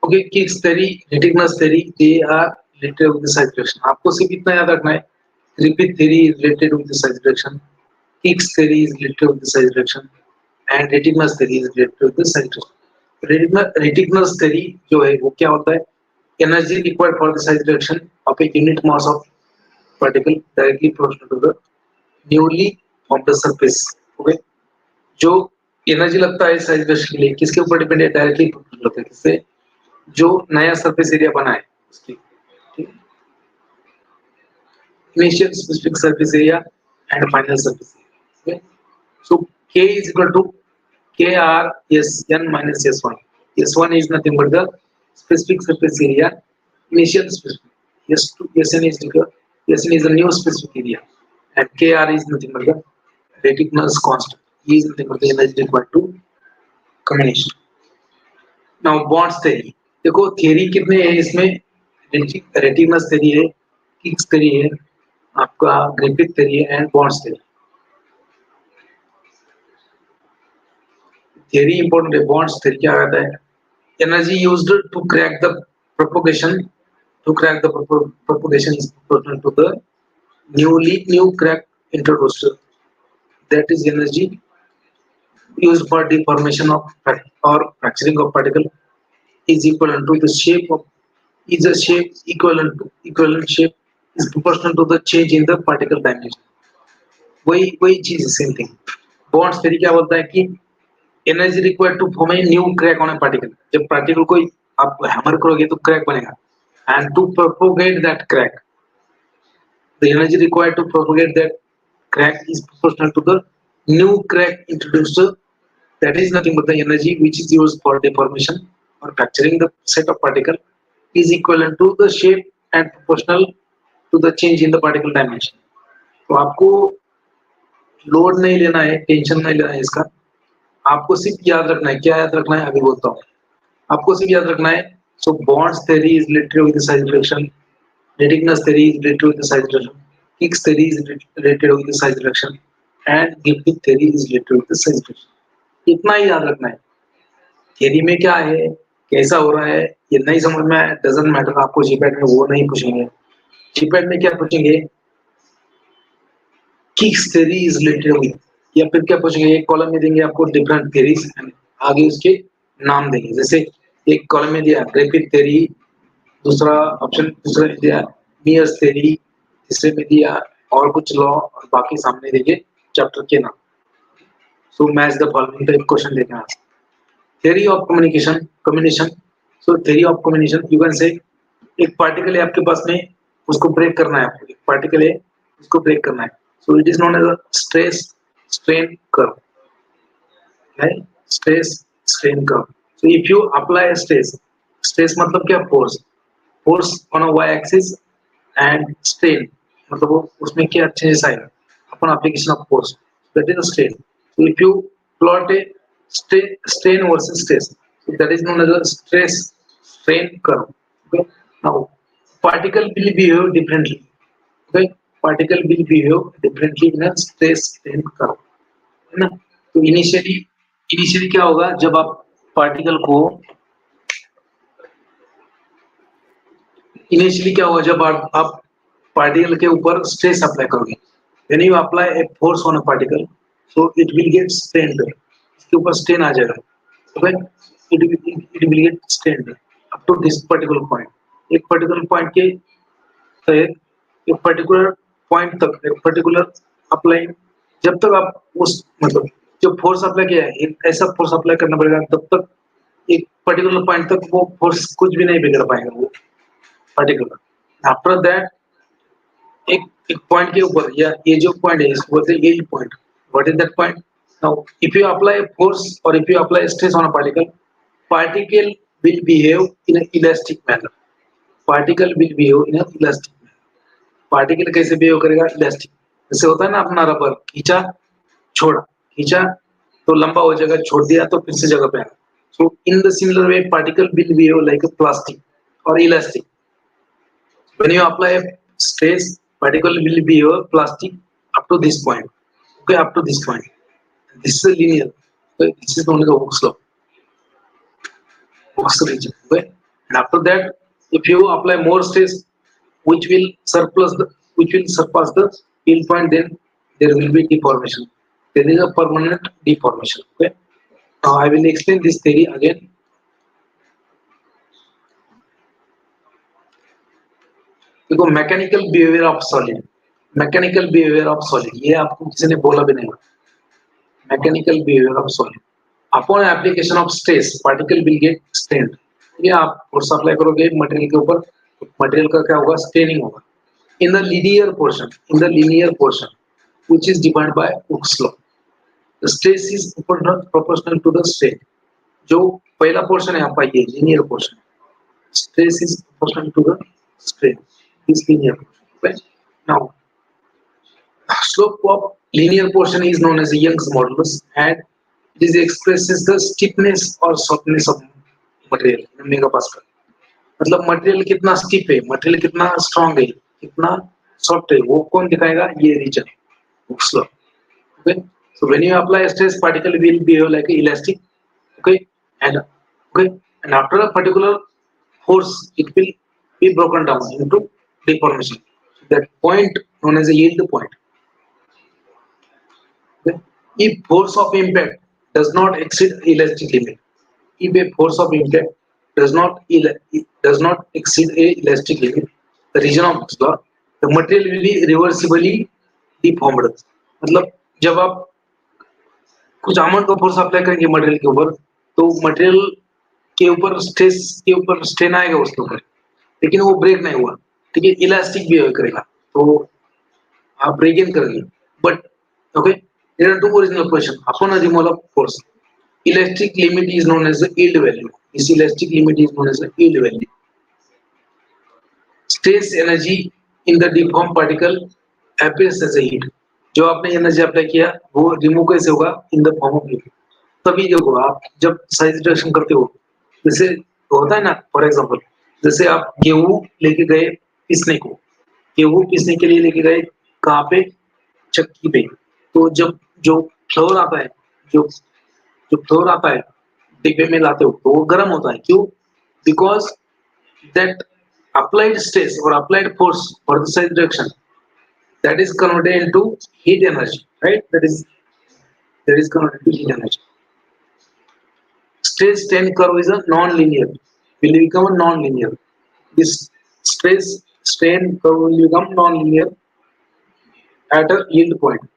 S1: Okay, Kick's theory Rittinger's theory they are related with the size reduction. आपको सिर्फ इतना याद रखना है. Griffith theory is related with the size reduction, Kick's theory is related with the size reduction and Rittinger's theory is related with the size reduction. Rittinger's theory जो है वो क्या होता है? Energy required for the size reduction of a unit mass of particle directly proportional to the newly formed surface. Okay, जो energy लगता है size reduction के लिए किसके ऊपर डिपेंड है? डायरेक्टली प्रोपोर्शनल होता है किससे? जो नया सरफेस एरिया बना है उसकी. Initial specific surface area and final surface area. Okay? So K is equal to KR minus S1. S1 is nothing but the specific surface area. Initial specific. S2 Sn is equal. Sn is the new specific area, and Kr is nothing but the Rettigner's constant. E is nothing but the energy required to combination. Now bonds theory. देखो theory कितने हैं इसमें? Rettigner's theory है, Higgs theory है, आपका Griffith theory and Bond's theory. Theory important है. Bond's theory क्या कहता है? Energy used to crack the propagation is proportional to the new crack introduced. That is energy used for deformation of or fracturing of particle is equivalent to the shape of is a shape equivalent shape is proportional to the change in the particle dimension. वही चीज same thing. Bonds theory क्या बोलता है कि energy required to form a new crack on a particle. जब particle को आप hammer करोगे तो क्रैक बनेगा. And to propagate that crack the energy required to propagate that crack is proportional to the new crack introduced. That is nothing but the energy which is used for deformation और fracturing the set of particle is equivalent to the shape and proportional to the change in the particle dimension. तो आपको load नहीं लेना है, tension नहीं लेना है इसका. आपको सिर्फ याद रखना है. क्या याद रखना है? अभी बोलता हूँ. आपको सिर्फ याद रखना है. So Bond's theory is related with the size reduction, Rittinger's theory is related with the size reduction, Kick's theory is related with the size reduction and Griffith theory is related with the size reduction. इतना ही याद रखना है. Theory में क्या है, कैसा हो रहा है, ये नहीं समझ में आया डजंट मैटर. आपको जीपैट में वो नहीं पूछेंगे. जीपैट में क्या पूछेंगे? Kicks theory is related with, या फिर क्या पूछेंगे? एक कॉलम में देंगे आपको डिफरेंट थ्योरीज, आगे उसके नाम देंगे. जैसे एक कॉलम में दिया ग्रिफिथ थ्योरी, दूसरा ऑप्शन दूसरा में दिया मियर्स थ्योरी, तीसरे में दिया और कुछ लॉ, और बाकी सामने देंगे चैप्टर के नाम. So match the following type question देते हैं. Theory of communication. So theory of communication you can say एक पार्टिकल है आपके पास में, उसको ब्रेक करना है. आपको एक पार्टिकल है, उसको ब्रेक करना है. So it is known as a stress strain curve. Right? Stress strain curve. So if you apply a stress मतलब क्या? Force on a y-axis and strain मतलब वो उसमें क्या चेंजेस आएगा अपन application of force, that is strain. So if you plot a strain versus stress, so that is known as a stress strain curve. Okay, now particle will behave differently. Okay, particle will behave differently in a stress strain curve, है ना. तो initially क्या होगा जब आप particle को initially क्या होगा जब आप पार्टिकल के ऊपर स्ट्रेस अप्लाई करोगे. When you apply a force on a particle, so it will get strained, इसके ऊपर स्ट्रेन आ जाएगा. Okay, it will get strained up to this particular point. एक पर्टिकुलर पॉइंट के एक पर्टिकुलर पॉइंट तक एक पर्टिकुलर अप्लाई, जब तक आप उस मतलब जो फोर्स अप्लाई किया है एक ऐसा फोर्स अप्लाई करना पड़ेगा तब तक एक पर्टिकुलर पॉइंट तक वो फोर्स कुछ भी नहीं बिगड़ पाएगा वो पर्टिकुलर. आफ्टर दैट एक एक पॉइंट के ऊपर या ये जो पॉइंट है इसको बोलते हैं यही point. What is that point? Now if you apply force और if you apply stress on a particle, particle will behave in an elastic manner. Particle will behave in an elastic manner. Particle कैसे behave करेगा? Elastic. जैसे होता है ना अपना rubber खींचा छोड़ा, खींचा तो लंबा हो जाएगा, छोड़ दिया तो फिर से जगह पे आएगा. So in the similar way, particle will behave like a plastic or elastic. When you apply a stress, particle will behave plastic up to this point. Okay, up to this point. This is a linear. Okay, this is only the Hooke's law. Region. Okay, and after that, if you apply more stress, which will surpass the yield point, then there will be deformation. There is a permanent deformation. Okay, now I will explain this theory again. देखो mechanical behaviour of solid, mechanical behaviour of solid ये आपको किसी ने बोला भी नहीं. Mechanical behaviour of solid upon application of stress particle will get strained. ये आप फोर्स अप्लाई करोगे मटेरियल के ऊपर, मटेरियल का क्या होगा? स्ट्रेनिंग होगा. In the linear portion which is defined by Hooke's law, the stress is proportional to the strain. जो पहला पोर्शन है आपका ये linear portion, stress is proportional to the strain, is linear. Right, now slope of linear portion is known as Young's modulus and it is expresses the stiffness or softness of material in megapascal. मतलब material कितना stiff है, material कितना strong है, कितना soft है, वो कौन दिखाएगा? ये reason Hooke's law. Okay, so when you apply stress, particle will behave like elastic. Okay, and after a particular force, it will be broken down into deformation. That point known as a yield point. If force of impact does not exceed elastic limit, if a force of impact does not exceed a elastic limit, the region of Hooke's law, the material will be reversibly deformed. मतलब जब आप कुछ amount का force apply करेंगे material के ऊपर तो material के ऊपर स्ट्रेन आएगा उसके ऊपर, लेकिन वो ब्रेक नहीं हुआ. ठीक है, इलास्टिक बिहेव करेगा तो आप ब्रेक इन करेंगे. But okay, there are two original questions. Upon a removal of force, elastic limit is known as the yield value. This elastic limit is known as the yield value. Stress energy in the deformed particle appears as a heat. जो आपने energy apply किया वो remove कैसे होगा? In the form of heat. तभी देखो आप जब साइज रिडक्शन करते हो, जैसे होता है ना, फॉर एग्जांपल जैसे आप गेहूं लेके गए पीसने को, गेहूं पीसने के लिए लेके गए कहाँ पे? चक्की पे. तो जब जो फ्लोर आता है, जो जो फ्लोर आता है डिब्बे में लाते हो तो वो गर्म होता है. क्यों? बिकॉज दैट अप्लाइड स्ट्रेस और applied force for the size reduction that is converted into heat energy, right? That is converted to heat energy. Stress strain curve is a non-linear. Will become a non-linear. This stress strain curve will become non-linear at a yield point.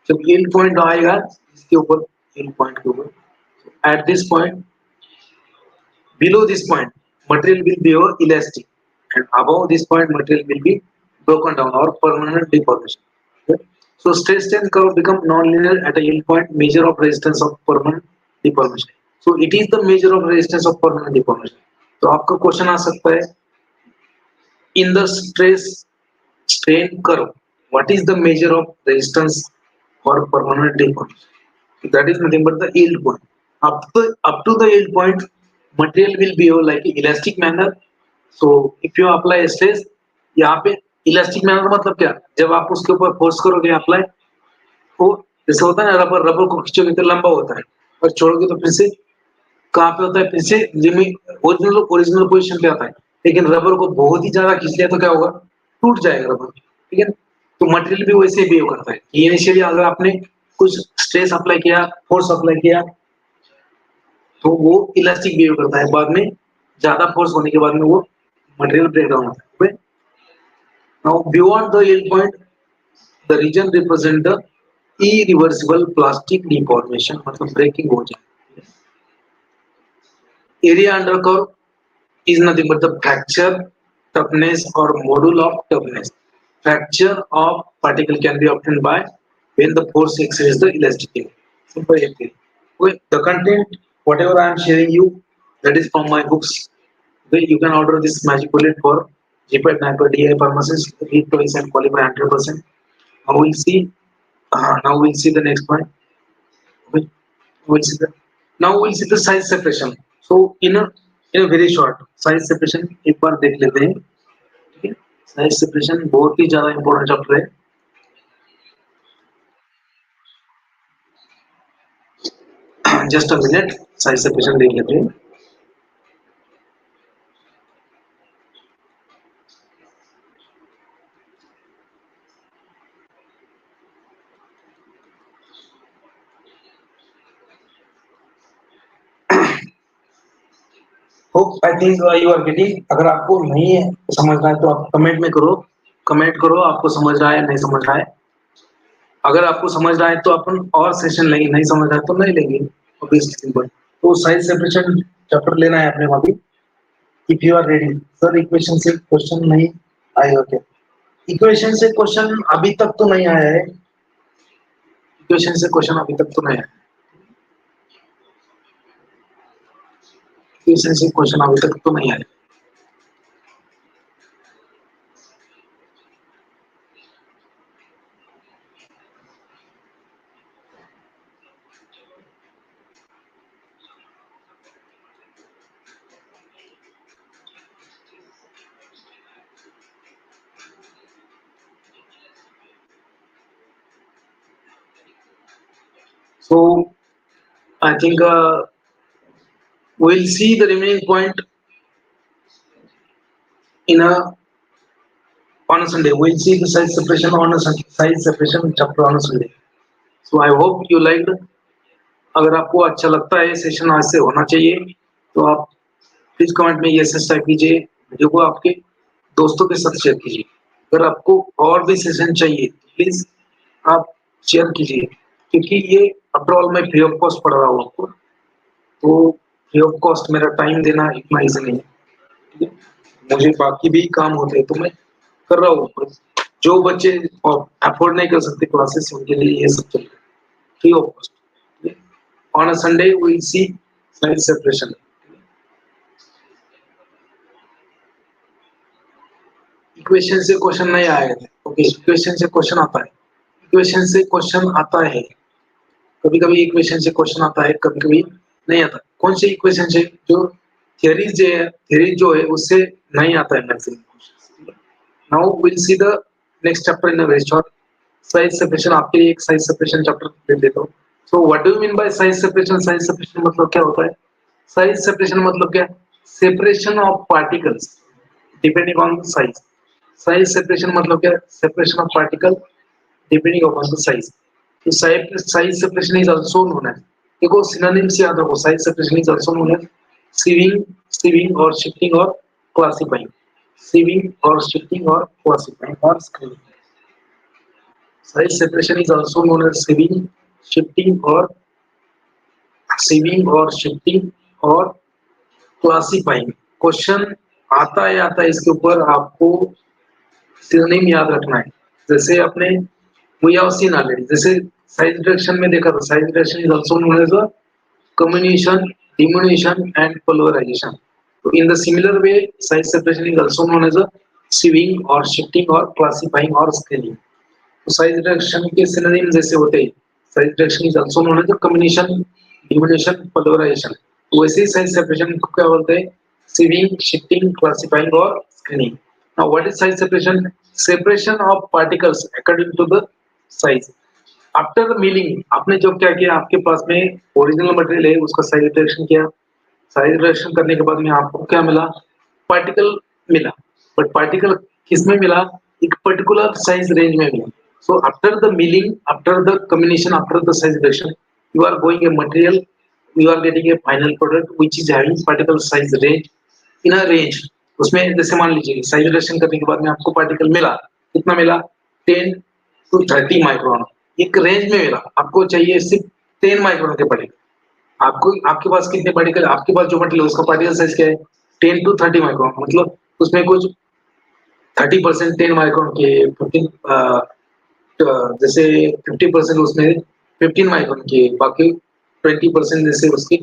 S1: जब yield point आएगा इसके ऊपर, yield point के ऊपर, at this point, below this point, material will be elastic, and above this point, material will be broken down or permanent deformation. Okay? So stress strain curve become non-linear at a yield point, measure of resistance of permanent deformation. So it is the measure of resistance of permanent deformation. तो आपका question आ सकता है, in the stress strain curve. What is the measure of resistance for permanent deformation? That is nothing but the yield point. Up to the yield point, material will behave like elastic manner. So if you apply stress, यहाँ पे elastic manner मतलब क्या, जब आप उसके ऊपर force करोगे apply, वो जैसे होता है ना, रबर रबर को खींचोगे तो लंबा होता है और छोड़ोगे तो फिर से कहाँ पे होता है, फिर से लिमिट ओरिजिनल ओरिजिनल पोजीशन पे आता है। लेकिन रबर को बहुत ही ज्यादा खींच लिया तो क्या होगा, टूट जाएगा रबर, ठीक है। तो मटेरियल भी वैसे बिहेव करता है। इनिशियली अगर आपने कुछ स्ट्रेस अप्लाई किया, फोर्स अप्लाई किया, तो वो इलास्टिक बिहेव करता है। बाद में ज्यादा फोर्स होने के बाद में वो मटेरियल ब्रेक डाउन होता है। Now beyond the end point, the reason represent the irreversible plastic deformation, मतलब ब्रेकिंग हो जाए। Area under curve is nothing but the fracture toughness or module of toughness. Fracture of particle can be obtained by when the force exceeds the elasticity. Simple again. Okay, the content, whatever I am sharing you, that is from my books. Okay, you can order this magic bullet for GPAT Niper DI Pharmacist. Read twice and qualify 100%. Now we'll see. Now we'll see the next point. Okay, we'll see the, now we'll see the size separation. So in a very short size separation एक बार देख लेते हैं, ठीक है। Size separation बहुत ही ज्यादा important chapter है। Just a minute, size separation देख लेते हैं। Hope I think you are getting. अगर आपको नहीं है समझ रहा है तो आप कमेंट में करो, कमेंट करो आपको समझ रहा है नहीं समझ रहा है। अगर आपको समझ रहा है तो अपन और सेशन लेंगे, नहीं समझ रहा है तो नहीं लेंगे, ऑब्वियसली सिंपल। तो साइज सेपरेशन चैप्टर लेना है अपने अभी। If you are ready. Sir equation से क्वेश्चन नहीं आएगा क्या? इक्वेशन से क्वेश्चन अभी तक तो नहीं आया है, इक्वेशन से क्वेश्चन अभी तक तो नहीं आया, इक्वेशन से क्वेश्चन अभी तक तो नहीं आया। So I think we'll see the remaining point in a on a Sunday. We'll see the size separation on a size separation chapter on a Sunday. So I hope you liked. अगर आपको अच्छा लगता है session आज से होना चाहिए तो आप प्लीज कमेंट में यस टाइप कीजिए, वीडियो को आपके दोस्तों के साथ शेयर कीजिए। अगर आपको और भी सेशन चाहिए प्लीज आप शेयर कीजिए, क्योंकि ये आफ्टरऑल मैं फ्री ऑफ कॉस्ट पढ़ रहा हूँ आपको, तो फ्री ऑफ कॉस्ट मेरा टाइम देना इतना ईजी नहीं है, मुझे बाकी भी काम होते हैं तो मैं कर रहा हूँ। जो बच्चे अफोर्ड नहीं कर सकते क्लासेस, उनके लिए ये सब चल रहा है free of cost. On a Sunday we will see size separation. Equation से क्वेश्चन नहीं आए थे, ओके। इक्वेशन से क्वेश्चन आता है, इक्वेशन से क्वेश्चन आता है, कभी कभी इक्वेशन से क्वेश्चन आता है, कभी कभी नहीं आता। कौन से इक्वेशन से? जो थ्योरी जो है उससे नहीं आता है maximum. Now will see the next chapter in a very short. Size separation आपके लिए एक साइज सेपरेशन चैप्टर दे देता हूँ। So what do you mean by size separation? Size separation मतलब क्या होता है? साइज सेपरेशन मतलब क्या? Separation of particles depending on size. Size separation मतलब क्या? Separation of particle depending upon the size. तो size separation is also known as, देखो सिनोनिम से याद रखो, size separation is also known as sieving और शिफ्टिंग और क्लासिफाइंग, sieving और शिफ्टिंग और क्लासिफाइंग और screening. Size separation is also known as shifting और शिफ्टिंग और क्लासिफाइंग। क्वेश्चन आता है इसके ऊपर, आपको सिनोनिम याद रखना है। जैसे अपने वी हैव सीन ऑलरेडी, जैसे साइज रिडक्शन में देखा था, size reduction is also known as communication, diminution and polarization. तो in the similar way size separation is also known as sieving और shifting और classifying और screening. तो size reduction के synonyms जैसे होते हैं, size reduction is also known as combination, diminution, polarization. वैसे ही size separation को क्या बोलते हैं? Sieving, shifting, classifying और screening. Now what is size separation? Separation of particles according to the size. After the milling आपने जो क्या किया, आपके पास में ओरिजिनल मटेरियल है, उसका साइज रिडक्शन किया, साइज रिडक्शन करने के बाद में आपको क्या मिला? पार्टिकल मिला, बट पार्टिकल किसमें मिला? एक पर्टिकुलर साइज रेंज में मिला. So after the milling, after the combination, after the size reduction, you are going a material, you are getting a final product which is having particle size range in a range. उसमें जैसे मान लीजिए size reduction करने के बाद में आपको particle मिला, कितना मिला? 10 to 30 माइक्रोन. एक रेंज में मिला, आपको चाहिए सिर्फ 10 माइक्रोन के पार्टिकल. आपको आपके पास कितने पार्टिकल, आपके पास जो मटेरियल उसका पार्टिकल साइज क्या है? 10 to 30 माइक्रोन. मतलब उसमें कुछ 30% 10 माइक्रोन के, 15 जैसे 50% उसमें 15 माइक्रोन के, बाकी 20% जैसे उसके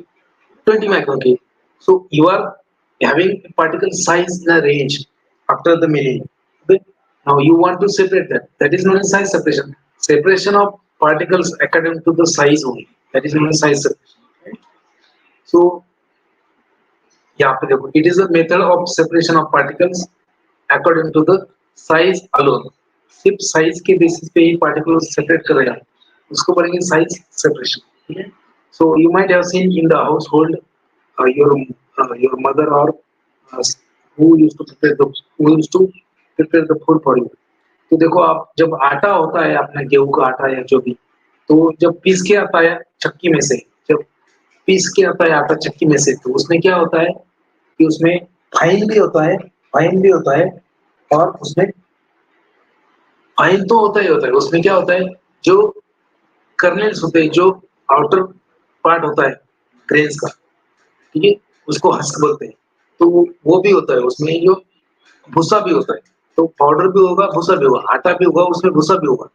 S1: 20 माइक्रोन के. So you are having particle size in a range after the milling. Okay? Now you want to separate that. That is known as size separation. Separation of particles according to the size only. That is known as size separation. Okay? So यहाँ पे देखो, it is a method of separation of particles according to the size alone. सिर्फ size के basis पे ही particle separate करेगा, उसको बोलेंगे size separation. ठीक है. So you might have seen in the household your mother or who used to prepare the food for you. तो देखो, आप जब आटा होता है अपना गेहूं का आटा या जो भी, तो जब पीस के आता है चक्की में से, जब पीस के आता है आटा चक्की में से, तो उसमें क्या होता है कि उसमें फाइन भी होता है, फाइन भी होता है, और उसमें फाइन तो होता है, उसमें क्या होता है, जो कर्नेल्स होते हैं, जो आउटर पार्ट होता है ग्रेन्स का, ठीक है, उसको हस्क बोलते हैं. तो वो भी होता है, उसमें जो भूसा भी होता है. तो पाउडर भी होगा, भूसा भी होगा, आटा भी होगा, उसमें भूसा भी होगा.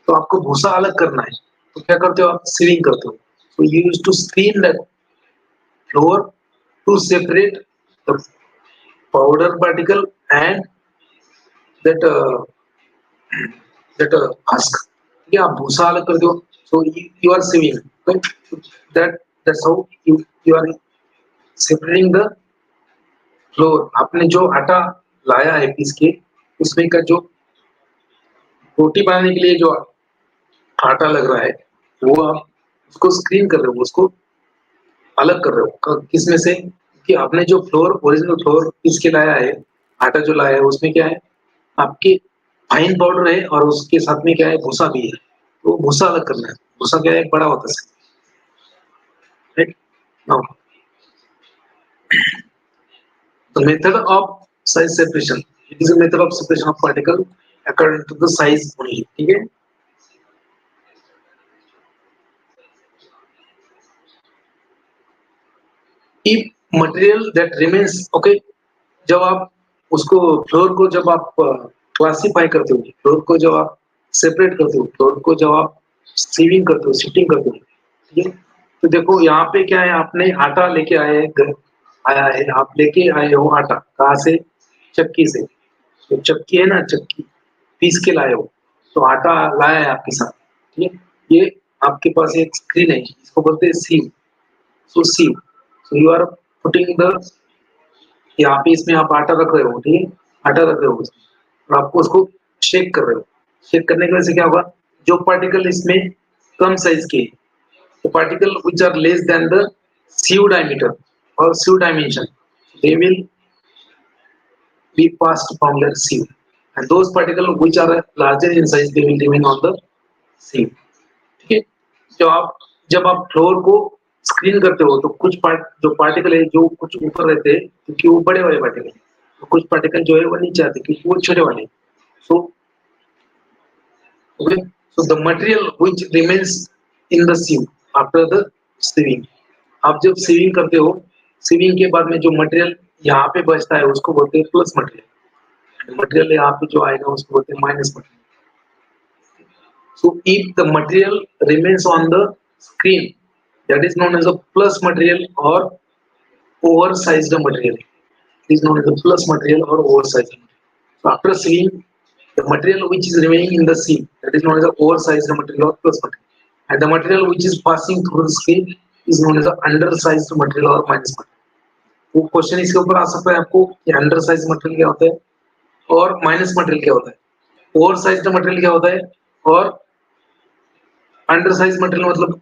S1: तो आपको भूसा अलग करना है, तो क्या करते हो आप? सीविंग करते हो. तो you use to screen that flour to separate the powder particle and that that husk. ठीक है, आप भूसा अलग कर दो. So you are sieving. That's how you are separating the flour. आपने जो आटा लाया है पीस के, उसमें का जो रोटी बनाने के लिए जो आटा लग रहा है, वो आप उसको स्क्रीन कर रहे हो, उसको अलग कर रहे हो. किसमें से? कि आपने जो फ्लोर, ओरिजिनल फ्लोर पीस के लाया है, आटा जो लाया है, उसमें क्या है? आपके फाइन पाउडर है, और उसके साथ में क्या है? भूसा भी है. तो भूसा अलग करना है. भूसा क्या है? बड़ा होता है. Right. Now the method of size separation, it is a method of separation of particle according to the size only. ठीक है. If material that remains, okay, जब आप उसको फ्लोर को जब आप क्लासिफाई करते हो, फ्लोर को जब आप सेपरेट करते हो, फ्लोर को जब आप सीविंग करते हो, शिफ्टिंग करते हो, ठीक है. तो देखो यहाँ पे क्या है, आपने आटा लेके आया है, आप लेके आए हो आटा कहाँ से? चक्की से. तो चक्की है ना, चक्की पीस के लाए हो, तो आटा लाया है आपके साथ. ठीक है. ये आपके पास एक स्क्रीन है, इसको बोलते हैं sieve. So sieve, so you are putting the, यहाँ पे इसमें आप आटा रख रहे हो. ठीक है, आटा रख रहे हो और आपको उसको शेक कर रहे हो. शेक करने की वजह से क्या होगा? जो पार्टिकल इसमें कम साइज के, the particle which are less than the sieve diameter or sieve dimension, they will be passed from the sieve, and those particles which are larger in size, they will remain on the sieve. ठीक है. जब आप floor को screen करते हो, तो कुछ जो पार्टिकल है, जो कुछ ऊपर रहते हैं, क्योंकि वो बड़े वाले पार्टिकल, तो कुछ पार्टिकल जो है वो नीचे आते हैं, क्योंकि वो छोटे वाले. सो okay, so the material which remains in the sieve after the sieving, आप जब सीविंग करते हो, सीविंग के बाद में जो मटेरियल यहाँ पे बचता है, उसको बोलते हैं प्लस मटेरियल. मटेरियल यहाँ पे जो आएगा, उसको बोलते हैं minus material. So if the material remains on the screen, that is known as a plus material और over sized material. It is known as a plus material और over sized. After sieving, the material which is remaining in the sieve, that is known as the oversized material or plus material. And the material which is passing through the sieve is known as the undersized material or minus material. वो question इसके ऊपर आ सकता है आपको कि undersize material क्या होता है और माइनस मटेरियल क्या होता है, ओवरसाइज्ड मटेरियल क्या होता है और अंडरसाइज मटेरियल मतलब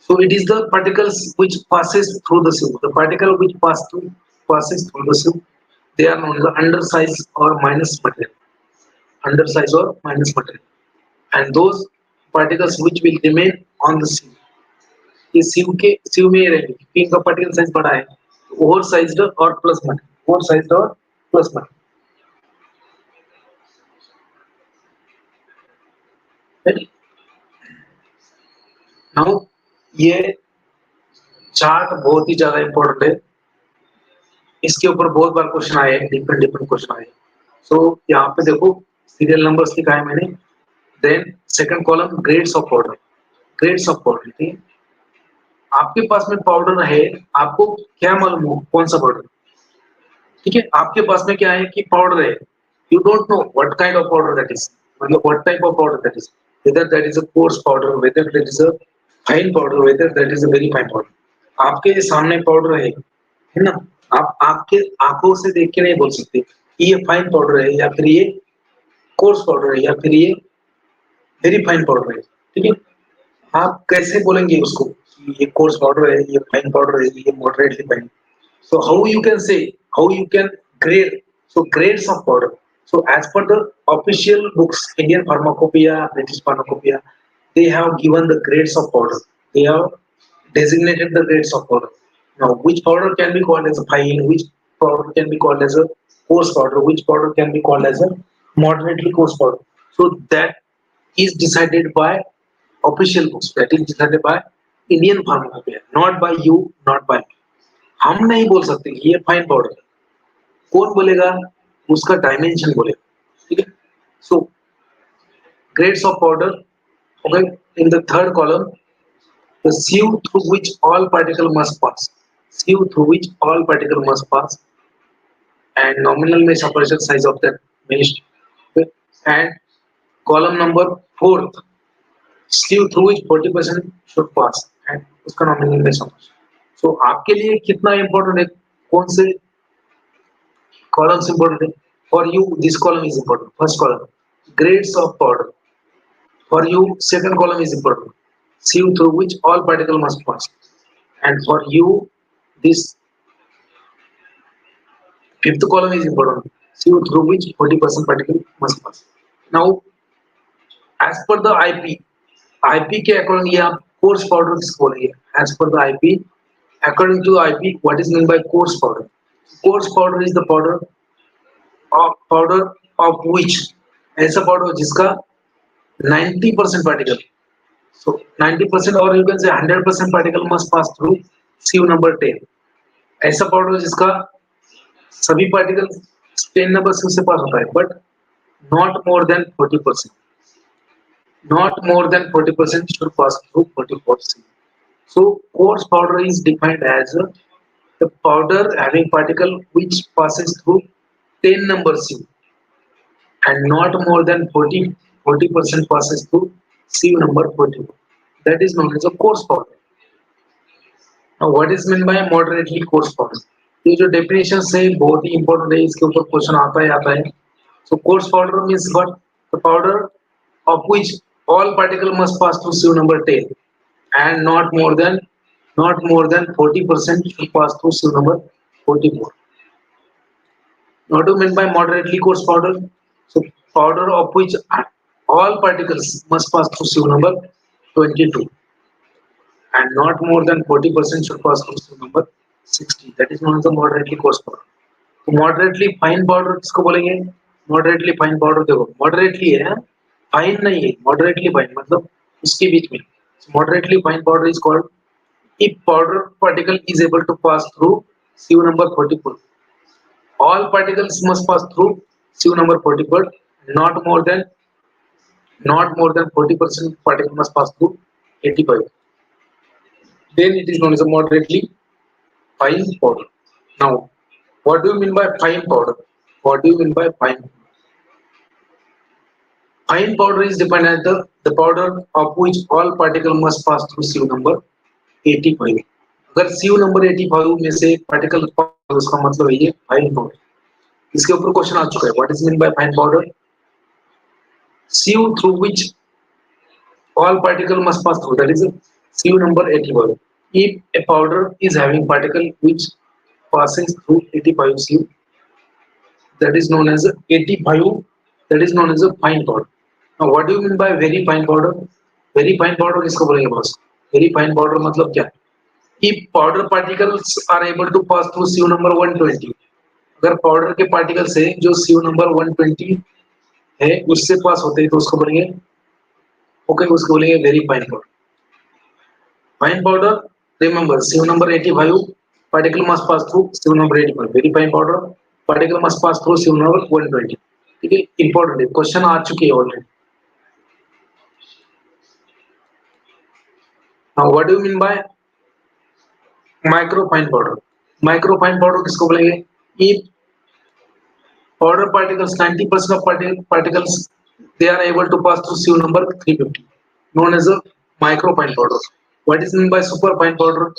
S1: so it is the particles which passes through the sieve. The particle which passes through the sieve, they are known as the undersize or minus material. Undersize or minus material. And those particles which will remain on the sieve, ये sieve में ही रहेंगे क्योंकि इनका particle size बड़ा है, oversized और plus material, oversized और plus material. Right? Now ये चार्ट बहुत ही ज्यादा इंपॉर्टेंट है, इसके ऊपर बहुत बार क्वेश्चन आए हैं, डिफरेंट क्वेश्चन आए. सो यहाँ पे देखो सीरियल नंबर्स लिखा है मैंने, then second column grades of powder, grades of powder. ठीक है, आपके पास में पाउडर है, आपको क्या मालूम हो कौन सा पाउडर. ठीक है, आपके पास में क्या है कि पाउडर है, you don't know what kind of powder that is, मतलब what type of powder that is, whether that is a coarse powder, whether that is a fine powder, whether that is a very fine powder. आपके सामने powder है ना, आप आपके आंखों से देख के नहीं बोल सकते कि ये फाइन पाउडर है या फिर ये कोर्स पाउडर है या फिर ये वेरी फाइन पाउडर है. ठीक है, आप कैसे बोलेंगे उसको, ये कोर्स पाउडर है, ये फाइन पाउडर है, ये moderately fine. So how you can say, how you can grade, so grades of powder. So as per the official books, Indian Pharmacopoeia, British Pharmacopoeia, they have given the grades of powder. They have designated the grades of powder. Now, which powder can be called as a fine, which powder can be called as a coarse powder, which powder can be called as a moderately coarse powder. So that is decided by official books. That is decided by Indian Pharmacopoeia, not by you, not by me. हम नहीं बोल सकते कि ये fine powder है, कौन बोलेगा, उसका डायमेंशन बोलेगा. ठीक है, so grades of powder. Okay, in the third column the sieve through which all particle must pass, sieve through which all particle must pass, and nominal mesh aperture size of that mesh. Okay? And column number fourth, sieve through which 40% should pass, and उसका nominal mesh aperture. So आपके लिए कितना important है, कौन से columns important है. For you this column is important, first column grades of powder. For you second column is important, sieve through which all particle must pass. And for you this fifth column is important, sieve through which 40% particle must pass. Now as per the IP के according ये आप coarse powder किसको बोलेंगे. As per the IP, according to IP, what is meant by coarse powder? Coarse powder is the powder of which, ऐसा powder जिसका 90% particle, so 90% or you can say 100% particle must pass through sieve number 10. ऐसा powder जिसका सभी particle 10 number sieve से पास होता है, but not more than 40%. Not more than 40% should pass through 44 sieve. So coarse powder is defined as the powder having particle which passes through 10 number sieve and not more than 40% passes through sieve number 44. That is known as a coarse powder. Now what is meant by moderately coarse powder? ये जो definition है बहुत ही important है, इसके ऊपर question आता है. So coarse powder means what? The powder of which all particle must pass through sieve number 10 and not more than 40% should pass through sieve number 44. What do you mean by moderately coarse powder? So powder of which all particles must pass through sieve number 22 and not more than 40% should pass through sieve number 60. That is known as the moderately coarse powder. तो moderately fine powder किसको बोलेंगे? Moderately fine powder देखो moderately है, fine नहीं है, moderately fine मतलब उसके बीच में. So moderately fine powder is called if powder particle is able to pass through sieve number 44. All particles must pass through sieve number 44. Not more than 40% particle must pass through 85. Then it is known as a moderately fine powder. Now, what do you mean by fine powder? What do you mean by fine? Fine powder is defined as the powder of which all particle must pass through sieve number 85. अगर sieve number 85 में से particle pass हो, उसका मतलब है ये fine powder. इसके ऊपर क्वेश्चन आ चुका है. What is meant by fine powder? Sieve through which all particle must pass through. That is sieve number 85. If a powder is having particle which passes through 85 sieve, that is known as 85. That is known as a fine powder. Now, what do you mean by very fine powder? Very fine powder किसको बोलेंगे boss? Very fine powder मतलब क्या? If powder particles are able to pass through sieve number 120, अगर powder के particle से जो sieve number 120 है उससे पास होते हैं तो उसको बोलेंगे ओके, उसको बोलेंगे very fine powder. Fine powder, remember sieve number 85, particle must pass through sieve number 85. Very fine powder, particle must pass through sieve number 120. ठीक है, इंपॉर्टेंट है, क्वेश्चन आ चुके हैं already. Now what do you mean by microfine powder? Microfine powder किसको बोलेंगे? If powder particles 90% of particles they are able to pass through sieve number 350, known as a microfine powder. What is meant by superfine powder?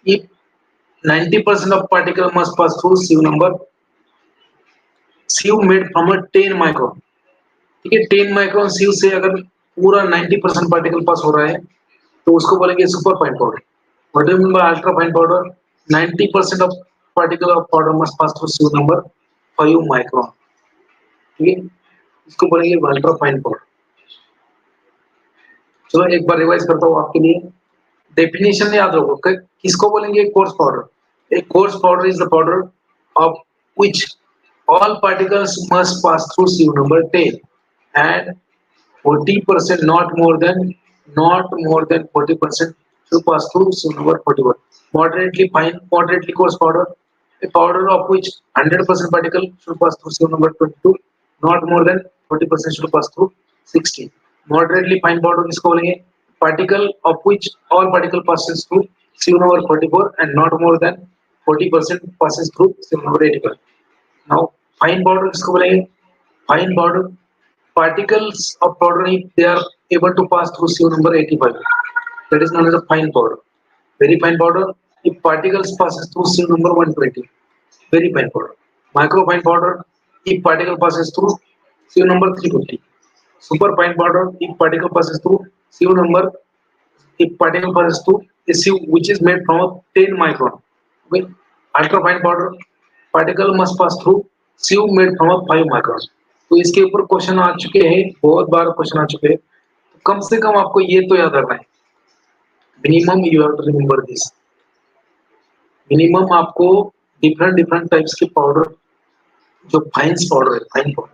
S1: If 90% of particle must pass through sieve made from a 10 micron. ठीक है, 10 micron सीव से अगर पूरा 90% particle pass हो रहा है तो उसको बोलेंगे super fine powder. What do you mean by ultra fine powder? 90% of particle of powder must pass through sieve number 5 micron. ठीक है, इसको बोलेंगे अल्ट्रा फाइन पाउडर. चलो एक बार रिवाइज करता हूँ आपके लिए. डेफिनेशन याद रखो, किसको बोलेंगे course powder? A coarse powder is the powder of which all particles must pass through sieve number 10 and 40%, not more than 40% should pass through sieve number 41. Moderately fine, moderately coarse powder, a powder of which 100% particle should pass through sieve number 22, not more than 40% should pass through 16. Moderately fine powder is calling a particle of which all particle passes through sieve number 44 and not more than 40% passes through sieve number 85. Now fine powder is calling fine powder particles of powder if they are able to pass through sieve number 85. That is known as a fine powder. Very fine powder if particles passes through sieve number 120. Very fine powder. Microfine powder if particle passes through sieve number 350. Super fine powder if particle passes through sieve number if particle passes through a sieve which is made from a 10 micron. Okay. Ultra fine powder particle must pass through sieve made from a 5 micron. तो इसके ऊपर question आ चुके हैं, बहुत बार question आ चुके हैं. तो कम से कम आपको ये तो याद रखना है. Minimum you have to remember this. Minimum आपको डिफरेंट टाइप्स के पाउडर, जो फाइन्स पाउडर है, फाइन पाउडर,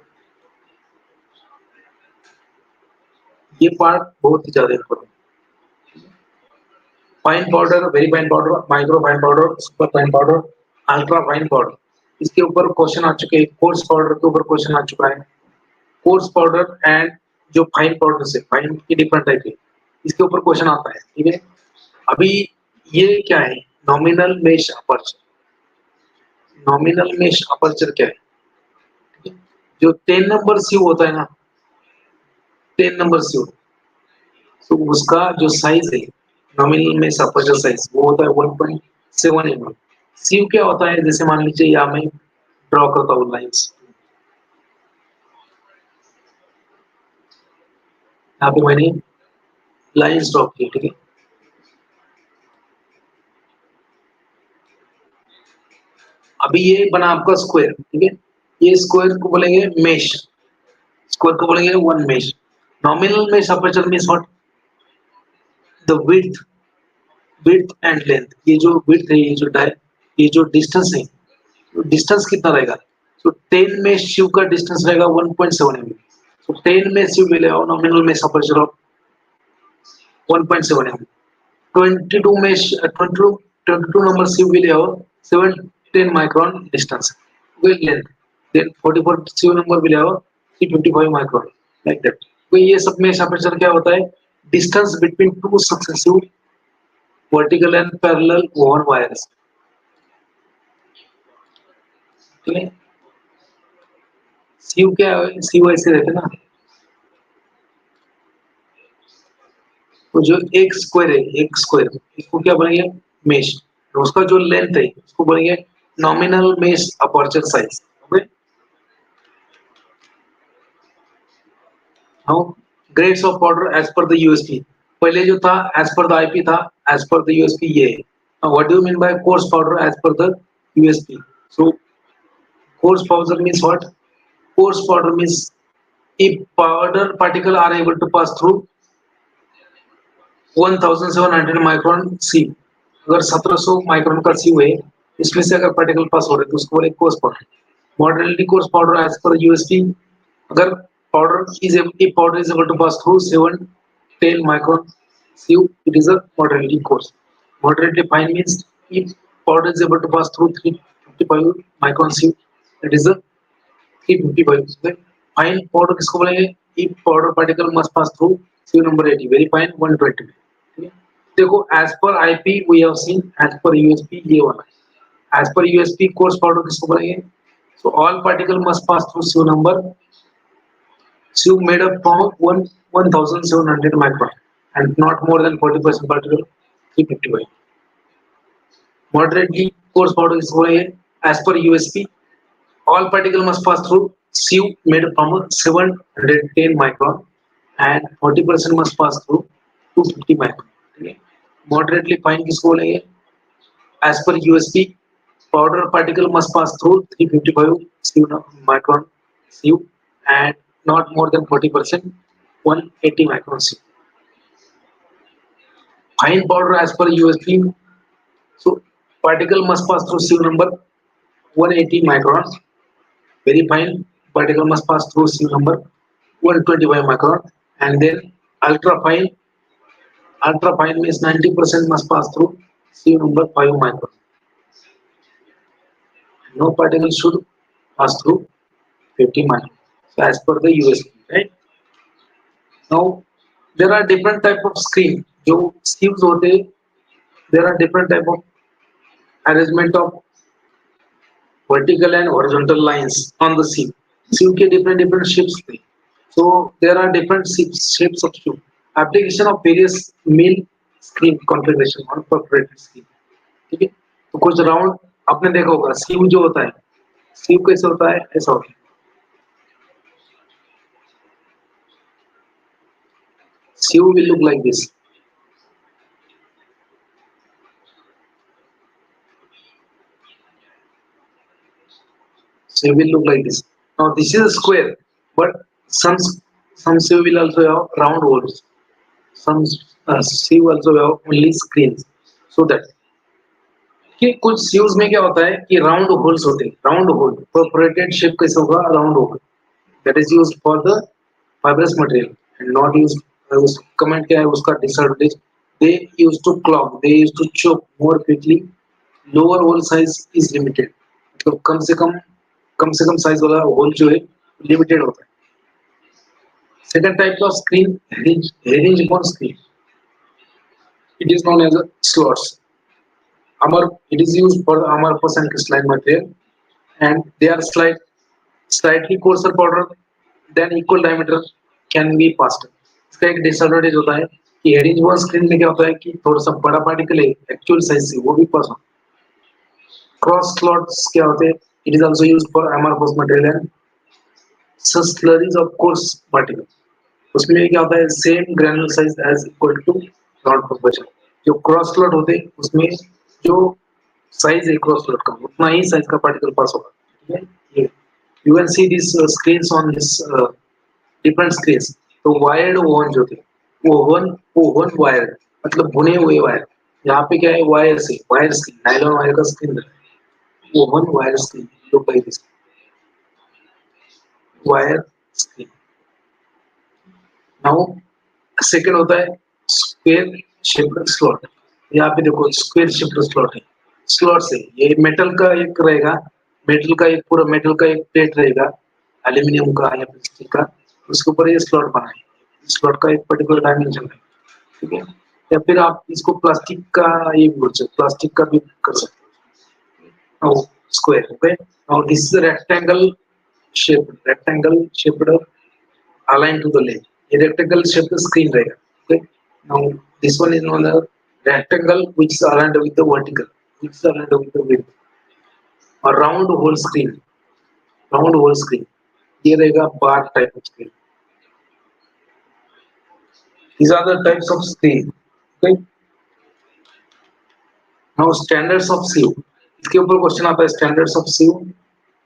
S1: ये पार्ट बहुत ही ज्यादा important. Fine powder, very fine powder, micro fine powder, super fine powder, ultra fine powder, इसके ऊपर क्वेश्चन आ चुके हैं. कोर्स पाउडर के ऊपर क्वेश्चन आ चुका है. कोर्स पाउडर एंड जो फाइन पाउडर से फाइन की डिफरेंट टाइप है, इसके ऊपर क्वेश्चन आता है. ठीक है, अभी ये क्या है? Nominal mesh aperture. Nominal mesh aperture क्या है? जो 10 नंबर सीव होता है ना, 10 नंबर सीव, तो उसका जो साइज है नॉमिनल मेश अपर्चर साइज वो होता है 1.7 mm. सीव क्या होता है? जैसे मान लीजिए यहाँ मैं ड्रॉ करता हूँ लाइन्स, यहाँ पे मैंने लाइन्स ड्रॉ की. ठीक है, अभी ये बना आपका स्क्वायर. ठीक है, ये स्क्वायर को बोलेंगे मेश, स्क्वायर को बोलेंगे one mesh. Nominal mesh aperture means what? The width and length. ये जो विड्थ है, ये जो डिस्टेंस है, तो डिस्टेंस कितना रहेगा? तो 10 में शिव का डिस्टेंस रहेगा 1.7 mm. तो 10 में शिव ले आओ नॉमिनल में अपर्चर ऑफ 1.7 mm. 22 में 22 नंबर शिव ले आओ 710 micron distance with length. Then 44 sieve number ले आओ 355 माइक्रोन, लाइक दैट. तो ये सब में अपर्चर क्या होता है? Distance between two successive vertical and parallel woven wires. ठीक है, सीव क्या है? सीव ऐसे रहते ना, तो जो एक स्क्वायर है, एक स्क्वायर इसको क्या बोलेंगे, मेश। तो उसका जो लेंथ है उसको बोलेंगे nominal mesh aperture size. Okay, now grades of powder as per the USP. पहले जो था एज पर द आईपी था, एज पर द यूएसपी ये है। Now what do you mean by coarse powder as per the USP? So coarse powder means what? Coarse powder means if powder particle are able to pass through 1700 micron सीव, अगर 1700 micron का sieve है, इसमें से अगर particle pass हो रहे हैं तो उसको बोले coarse powder. Moderately coarse powder as per USP, अगर powder is able to pass through 710 micron sieve, it is a moderately coarse. Moderately fine means if powder is able to pass through 355 micron sieve, it is a 355। Fine powder किसको बोलेंगे? If powder particle must pass through sieve number 80, very fine 120। ठीक है, देखो as per IP we have seen, as per USP ये वाला। As per USP coarse powder किसको बोलेंगे? So all particle must pass through sieve number, sieve made up from 1700 micron and not more than 40% particle 355। Moderately coarse powder किसको बोलेंगे? As per USP all particle must pass through sieve made from 710 micron and 40% must pass through 250 micron. Okay? Moderately fine किसको बोलेंगे? As per USP, powder particle must pass through 355 sieve micron sieve and not more than 40%, 180 micron sieve. Fine powder as per USP, so particle must pass through sieve number 180 microns. Very fine particle must pass through sieve number 125 micron, and then ultra fine, ultra fine means 90% must pass through sieve number 5 micron. No particle should pass through 50 micron. So as per the USP, right? Now there are different type of screen. जो sieves होते, there are different type of arrangement of vertical and horizontal lines on the sieve. Sieve के different shapes थे. So there are different shapes of sieve. Application of various mill screen configuration on perforated screen. ठीक है, तो कुछ round आपने देखा होगा, sieve जो होता है, sieve कैसे होता है? ऐसा होता है। Sieve will look like this. Sieve will look like this. Now this is a square, but some sieve will also have round holes. Some sieve also have only screens. So that कि कुछ sieves में क्या होता है कि round holes होते हैं, round whole perforated shape कैसे होगा? Round hole, that is used for the fibrous material and not used. उस कमेंट क्या है उसका disadvantage? They used to clog, they used to choke more quickly, lower hole size is limited, मतलब कम से कम size वाला होल जो है लिमिटेड होता है। सेकंड टाइप ऑफ स्क्रीन, हेरिंज screen, it is known as slots. It is used for amorphous and crystalline material, and they are slightly coarser powder than equal diameter can be passed. इसका एक disadvantage होता है कि heading one screen में क्या होता है कि थोड़ा सा बड़ा पार्टिकल है एक्चुअल साइज से, वो भी पास हो। क्रॉस स्लॉट्स क्या होते हैं? It is also used for amorphous material and slurries of coarse particle. उसमें क्या होता है? Same granular size as equal to not proportional. जो क्रॉस स्लॉट होते हैं उसमें जो साइज है क्रॉस स्लॉट का उतना ही साइज का पार्टिकल पास होगा। ठीक है, ये you can see this screens on this different screens. तो वायर्ड ओवन जो थे, ओवन वायर मतलब भुने हुए वायर। यहाँ पे क्या है? वायर से वायर स्क्रीन, नायलॉन वायर का screen, oven wire screen, look like this wire screen. Now second होता है स्क्वायर शेप्ड स्लॉट। यहाँ पे देखो स्क्वायर शेप्ड स्लॉट है, स्लॉट से ये मेटल का एक रहेगा, मेटल का एक पूरा मेटल का एक प्लेट रहेगा, एल्यूमिनियम का या प्लास्टिक का, उसके ऊपर ये स्लॉट बना है। स्लॉट का एक पर्टिकुलर डायमेंशन है, ठीक है। या फिर आप इसको प्लास्टिक का ये बोल सकते, प्लास्टिक का भी कर सकते हो। Square, okay. और this is rectangle shaped align to the leg, ये रेक्टेंगल शेप स्क्रीन रहेगा, okay. Now this one is known as rectangle, which is aligned with the vertical, which is aligned with the width. A round whole screen, round whole screen. ये रहेगा bar type of screen. These are the types of screen. Okay. Now standards of SIEV. इसके ऊपर question आता है standards of SIEV.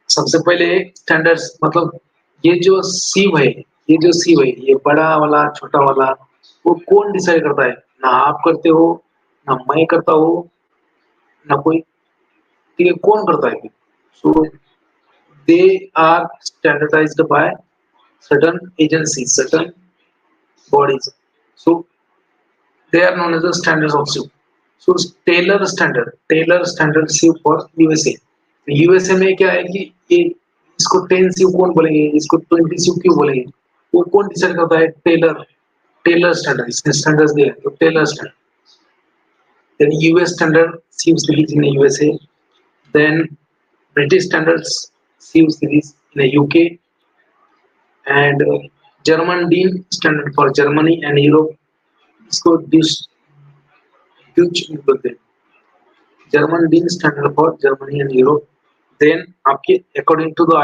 S1: सबसे पहले standards मतलब ये जो SIEV है, ये जो SIEV है, ये बड़ा वाला छोटा वाला, वो कौन डिसाइड करता है? ना आप करते हो, ना मैं करता हूँ, ना कोई. ठीक है, कौन करता है? So they are standardized by certain agencies, certain bodies. So they are known as the standards of SIEV. So Taylor standard SIEV for USA. तो USA में क्या है कि ये इसको 10 SIEV कौन बोलेंगे, इसको 20 SIEV क्यों बोलेंगे, वो कौन डिसाइड करता है? टेलर स्टैंडर्ड, इसने स्टैंडर्ड्स दिए तो Taylor standard. Then US standard SIEV series in the USA. Then British standards SIEV series in the UK. And German Dean standard for Germany and Europe. इसको Dutch बोलते हैं. German Dean standard for Germany and Europe. Then आपके according to the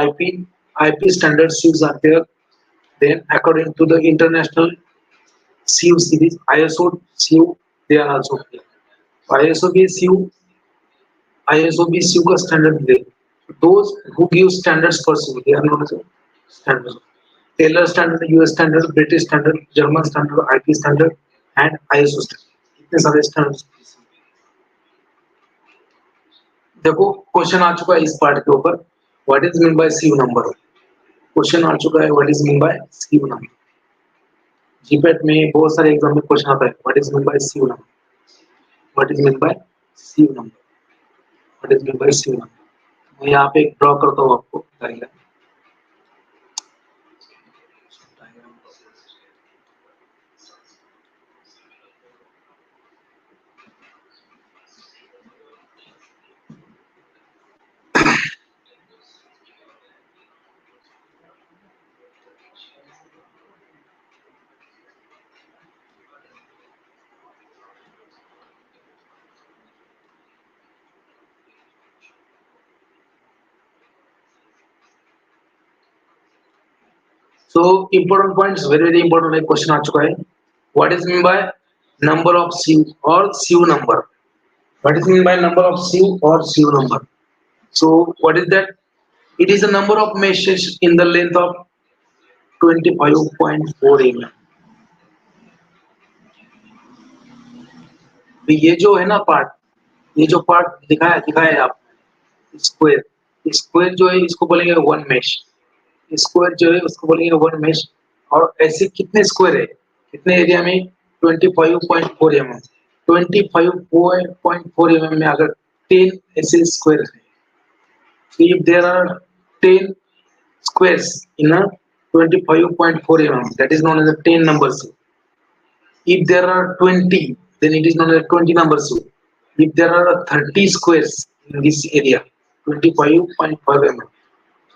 S1: IP standard SIEVs are there. Then according to the international SIEV series, ISO SIEV, they are also there. ISO भी SIEV का standard they. Those who give standards for SIEV, they are known as standards. Taylor standard, US standard, British standard, German standard, IP standard and ISO standard. इतने सारे standards. देखो question आ चुका है इस part के ऊपर, what is mean by SIEV number. Question आ चुका है what is mean by SIEV number. GPAT में बहुत सारे एग्जाम में क्वेश्चन आता है what is mean by SIEV number, what is mean by SIEV number, what is mean by SIEV number. मैं यहाँ पे एक ड्रॉ करता हूँ आपको diagram. So important points, very important एक क्वेश्चन आ चुका है. What is mean by number of SIEV or SIEV number? What is mean by number of SIEV or SIEV number? So what is that? It is a number of meshes in the length of 25.4 mm. तो ये जो है ना part, ये जो part दिखाया है आप, स्क्वायर, स्क्वायर जो है इसको बोलेंगे वन मेश. स्क्वायर जो है उसको बोलेंगे वन मेश. और ऐसे कितने स्क्वायर है, कितने एरिया में? 25.4 mm. 25.4 mm में अगर 10 ऐसे स्क्वायर है, so if there are 10 squares in a 25.4 mm, that is known as a 10 number SIEV. If there are 20, then it is known as 20 number SIEV. If there are 30 squares in this area, 25.5 mm,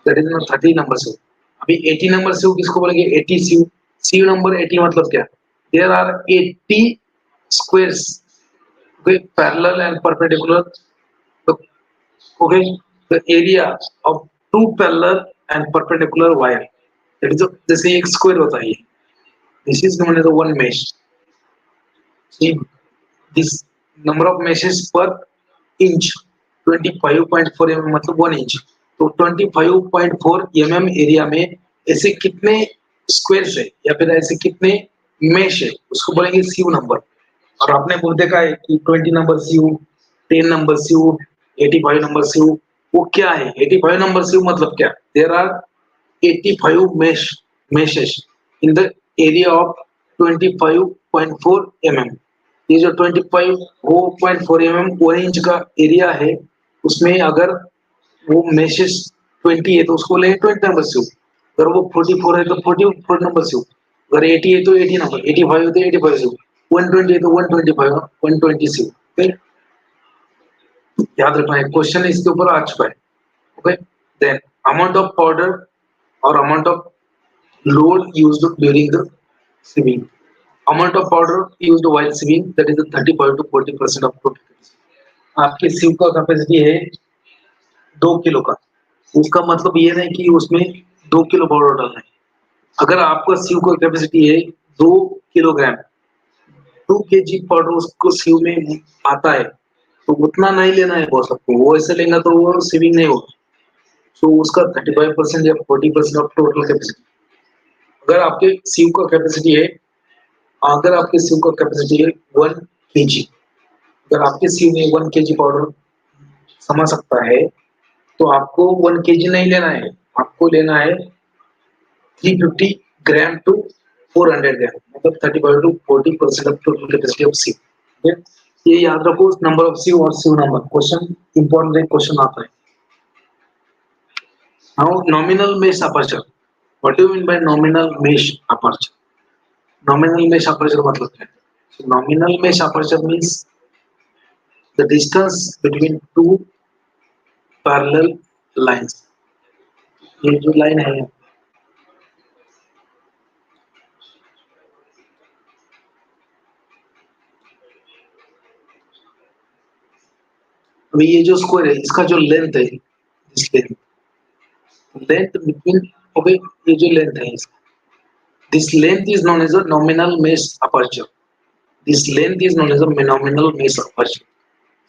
S1: that is known 30 number SIEV. अभी 80 number SIEV किसको बोलेंगे? 80 SIEV. SIEV number 80 मतलब क्या? There are 80 squares, okay, parallel and perpendicular. Okay, the area of two parallel and perpendicular wire. That is जैसे एक square होता है. This is known as the one mesh. See, this number of meshes per inch, 25.4 mm मतलब 1 inch. तो 25.4 mm area में ऐसे कितने squares है या फिर ऐसे कितने मेश है, उसको बोलेंगे SIEV नंबर. और आपने बोल देखा है कि 20 number SIEV, 10 number SIEV, 85 number SIEV, वो क्या है? 85 नंबर SIEV मतलब क्या? There are 85 meshes in the area of 25.4 mm. ये जो 25.4 mm 1 इंच का एरिया है, उसमें अगर वो meshes 20 है तो उसको लेंगे 20 नंबर SIEV. अगर वो 44 है तो 44 नंबर SIEV. अगर 80 है तो 80 नंबर, 85 है तो 85 SIEV, 120 है तो 125 120 SIEV. ठीक, याद रखना है, क्वेश्चन इसके ऊपर आ चुका है. Okay, then amount of powder और amount of load used during the sieving. Amount of powder used while sieving, that is 35 to 40% of total capacity. आपके sieve का कैपेसिटी है 2 किलो का, उसका मतलब ये नहीं कि उसमें 2 किलो पाउडर डालना है। अगर आपका sieve का कैपेसिटी है 2 किलोग्राम, 2 kg पाउडर उसको sieve में आता है, तो उतना नहीं लेना है बॉस आपको, वो ऐसे लेंगे तो वो सिविंग नहीं होगा। तो उसका 35% या 40% ऑफ टोटल कैपेसिटी। अगर आपके सीव का कैपेसिटी है, अगर आपके सीव का कैपेसिटी है 1 kg, अगर आपके सीव में 1 kg पाउडर समा सकता है, तो आपको 1 kg नहीं लेना है, आपको लेना है 350 ग्राम टू 400 ग्राम, मतलब 35 to 40% of total capacity of sieve. ये याद रखो, नंबर ऑफ सीव और sieve number, question important question आता है। Now nominal mesh aperture. What do you mean by nominal mesh aperture? Nominal mesh aperture मतलब क्या है? So nominal mesh aperture means the distance between two parallel lines. ये जो line है, अभी ये जो स्क्वायर है, इसका जो लेंथ है, इस लेंथ बिटवीन, ओके, ये जो लेंथ है, this length is known as a nominal mesh aperture. This length is known as a nominal mesh aperture.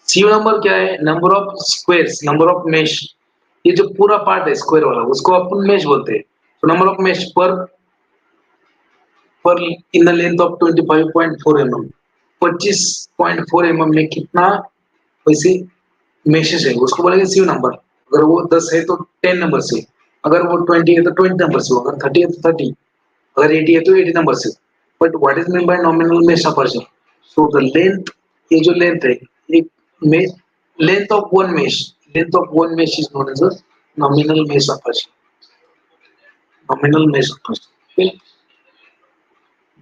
S1: Sieve number क्या है? Number of squares, number of mesh. ये जो पूरा पार्ट है square वाला, उसको अपन मेश बोलते हैं। तो नंबर ऑफ मेश पर in the length of 25.4 mm, 25.4 mm में कितना वैसे मेशेस है, उसको बोलेंगे सीव नंबर। अगर वो 10 है तो 10 नंबर से, अगर वो 20 है तो 20 नंबर से, अगर 30 है तो 30, अगर 80 है तो 80 नंबर से। But what is mean bye nominal mesh aperture? So the length, ये जो लेंथ है, एक में length of one mesh, length of one mesh is known as a nominal mesh aperture. Nominal mesh aperture. Okay.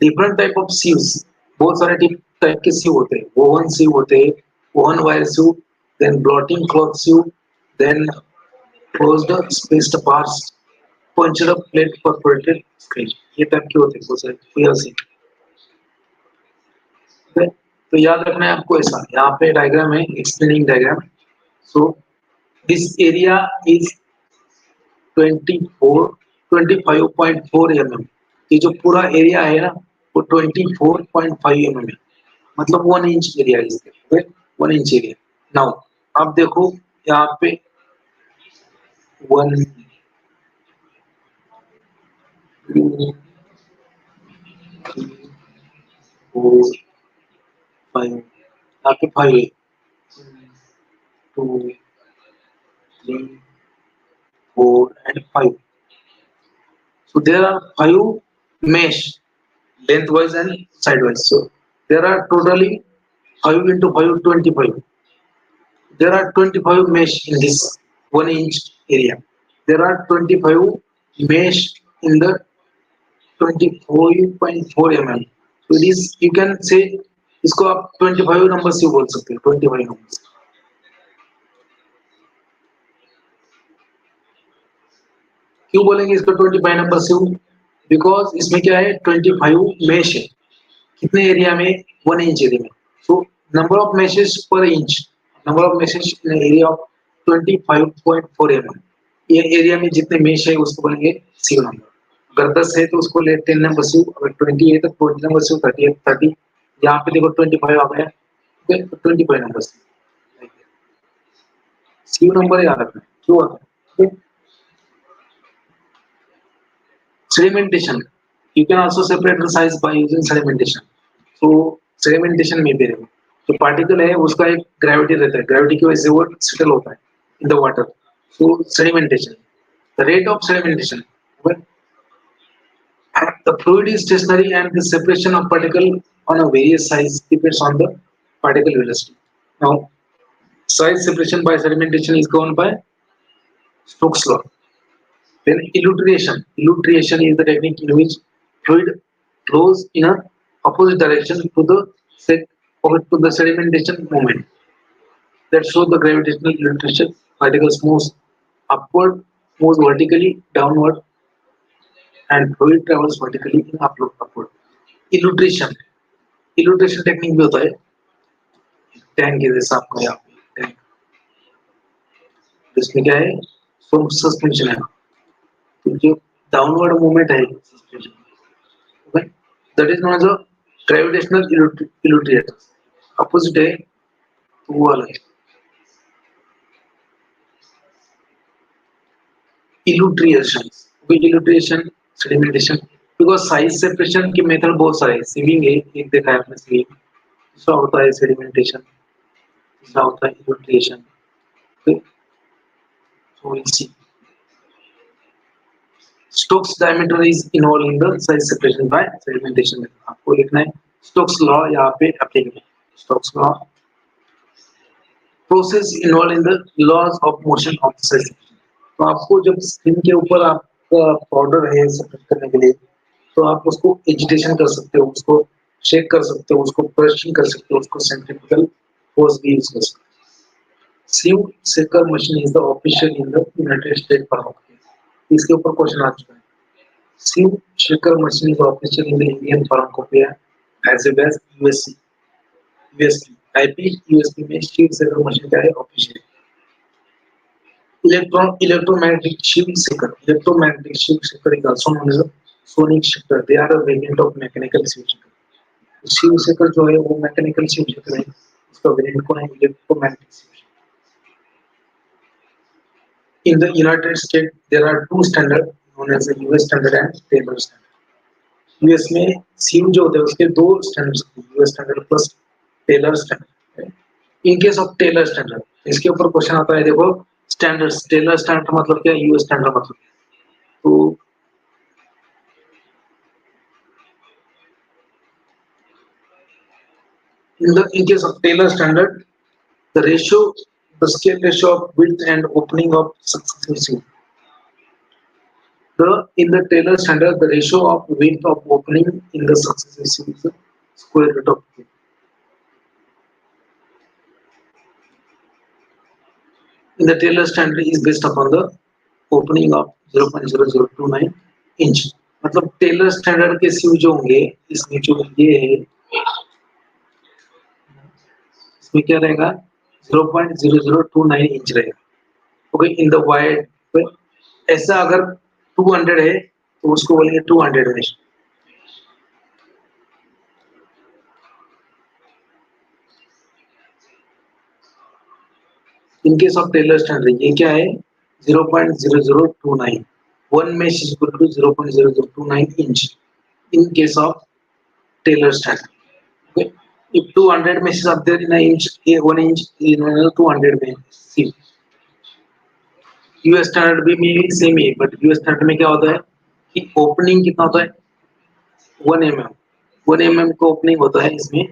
S1: Different type of sieves, बहुत सारे type के sieve होते हैं। woven sieve होते हैं, woven wire sieve, then blotting cloth sieve, then closed spaced bars, punched up plate perforated screen, ये type के होते हैं बहुत सारे wire sieve। तो याद रखना है आपको ऐसा, यहाँ पे डायग्राम है, explaining diagram. So this area is 25.4 mm। ये जो पूरा एरिया है ना, वो 24.5 mm है, मतलब 1 इंच एरिया है इसके, 1 इंच एरिया। नाउ आप देखो यहाँ पे 1 2 3 4 5, यहाँ पे 5 है, 2 3 4 and 5। So there are 5 mesh, lengthwise and sidewise. So there are totally 5 into 5, 25. There are 25 mesh in this 1 inch area. There are 25 mesh in the 24.4 mm. So it is, you can say, इसको आप 25 number से बोल सकते हैं, 25 number. क्यों बोलेंगे इसको 25 number से? बिकॉज इसमें क्या है, 25 मेश है, कितने एरिया में? 1 इंच एरिया में। सो नंबर ऑफ meshes पर inch, number of meshes in area of 25.4 mm, ये एरिया में जितने मेश है उसको बोलेंगे सीव नंबर। अगर 10 है तो उसको ले 10 नंबर सीव, अगर 20 है तो 20 नंबर सीव, 30 है तो 30। यहाँ पे देखो 25 आ गया, तो 25 नंबर सीव नंबर याद रखना है। क्यों आता है? Sedimentation. You can also separate the size by using sedimentation. So sedimentation में भी देखो, जो पार्टिकल है उसका एक ग्रेविटी रहता है, ग्रेविटी की वजह से वो सेटल होता है in the water. So sedimentation, the rate of sedimentation, when the fluid is stationary and the separation of particle on a various size depends on the particle velocity. Now size separation by sedimentation is governed by Stokes law. Then elutriation. Elutriation is the technique in which fluid flows in a opposite direction to the sedimentation movement. That shows the gravitational elutrition. Particles moves upward, moves vertically downward, and fluid travels vertically in upward. Elutriation, elutriation technique भी होता है tank के जैसा आपको यहाँ पे tank, इसमें क्या है सस्पेंशन है, तो जो डाउनवर्ड मूवमेंट है suspension that is not a gravitational elutriator, opposite है तो वो वाला है elutriation, elutriation sedimentation, because size separation के मेथड बहुत सारे हैं, सीविंग है एक देखा है आपने सीविंग, दूसरा होता है सेडिमेंटेशन, तीसरा होता है इल्यूट्रेशन, so we'll see. Stokes diameter is involved in the size separation by sedimentation method. आपको लिखना है Stokes law यहाँ पे applicable है. Stokes law process involved in the laws of motion of size separation. तो आपको जब स्किन के ऊपर आपका पाउडर है सेपरेट करने के लिए, तो आप उसको एजिटेशन कर सकते हो, उसको शेक कर सकते हो, उसको प्रेसिंग कर सकते हो, उसको सेंट्रीफ्यूगल फोर्स भी यूज कर सकते हो. Sieve shaker machine is the official in the United States Pharmacopy. इसके ऊपर क्वेश्चन आ चुका है. Sieve shaker machine is official in the Indian Pharmacopoeia as well as USC, USP. IP USP में Sieve shaker machine क्या है official. Electromagnetic Sieve shaker. Electromagnetic Sieve shaker is also known as a sonic shaker. They are a variant of mechanical sieve shaker. Sieve shaker जो है वो mechanical sieve shaker है. इसका variant कौन है? Electromagnetic sieve shaker. In the United States, there are two standards known as the US standard and Taylor standard. US में सीम जो होते हैं उसके दो स्टैंडर्ड्स होते हैं, US standard plus Taylor standard. In case of Taylor standard, इसके ऊपर क्वेश्चन आता है, देखो स्टैंडर्ड्स, टेलर स्टैंडर्ड मतलब क्या, US standard मतलब क्या. तो in case of Taylor standard, the ratio, the scale ratio of width and opening of successive seam. In the Taylor standard, the ratio of width of opening in the successive seam is the square root of 2. In the Taylor standard is based upon the opening of 0.0029 inch. मतलब Taylor standard के सीव जो होंगे इसमें जो ये है इसमें क्या रहेगा 0.0029 इंच रहेगा. ओके, इन द वाइड ऐसा अगर 200 है तो उसको बोलेंगे 200 inch. In case of Taylor standard ये क्या है 0.0029, one mesh is equal to 0.0029 inch in case of Taylor standard. Okay, if 200 meshes are there in an inch, 1 inch in 200 mesh. US standard भी में सेम है, but US standard में क्या होता है कि ओपनिंग कितना होता है 1 mm, 1 mm का ओपनिंग होता है इसमें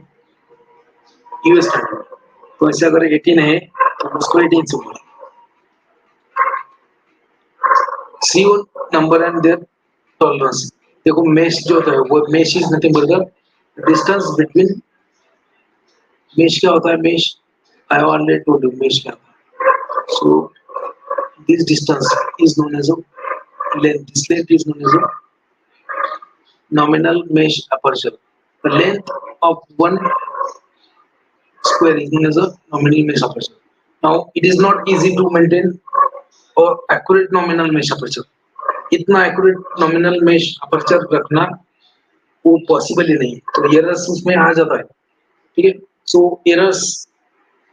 S1: US standard. तो ऐसे अगर 18 है तो उसको 18 से बोलेंगे. CO number and their tolerance. देखो मेश जो होता है वो mesh is nothing but the distance between, mesh क्या होता है, mesh I already told you mesh क्या होता है. So this distance is known as a length, this length is known as a nominal mesh aperture. The length of one square is known as a nominal mesh aperture. Now it is not easy to maintain or accurate nominal mesh aperture. इतना accurate nominal mesh aperture रखना वो possible ही नहीं, तो errors उसमें आ जाता है. ठीक है, so errors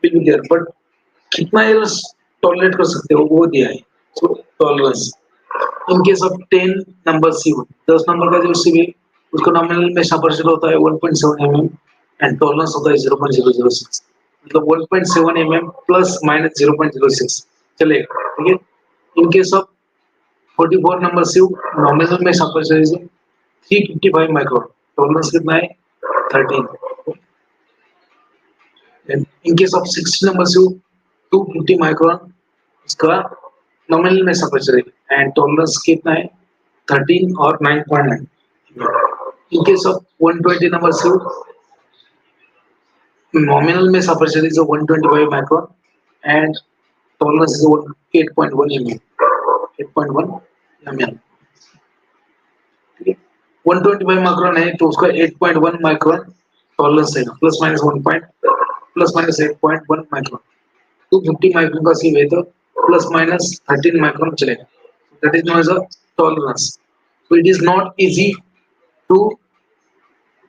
S1: will be there, but कितना एरर्स टॉलरेट कर सकते हो वो दिया है. So tolerance in case of 10 number सी, 10 नंबर का जो सी है उसका नॉमिनल मेश अपर्चर होता है 1.7 mm एंड टॉलरेंस होता है 0.006, मतलब 1.7 mm प्लस माइनस 0.06 चलेगा. ठीक है, in case of 44 number sieve nominal mesh aperture is 355 micron, tolerance कितना है 13. In case of 60 number sieve 250 micron इसका नॉमिनल मेश अपर्चर है एंड टॉलरेंस कितना है 13 और 9.9. In case of 120 number sieve nominal mesh aperture is a 125 micron and tolerance is 8.1 mm. 8.1 mm. 125 micron है तो उसका 8.1 माइक्रोन टॉलरेंस है, plus minus 1 point plus minus 8.1 micron. 250 micron का sieve है तो प्लस माइनस 13 माइक्रोन चलेगा। That is known as a tolerance. So it is not easy to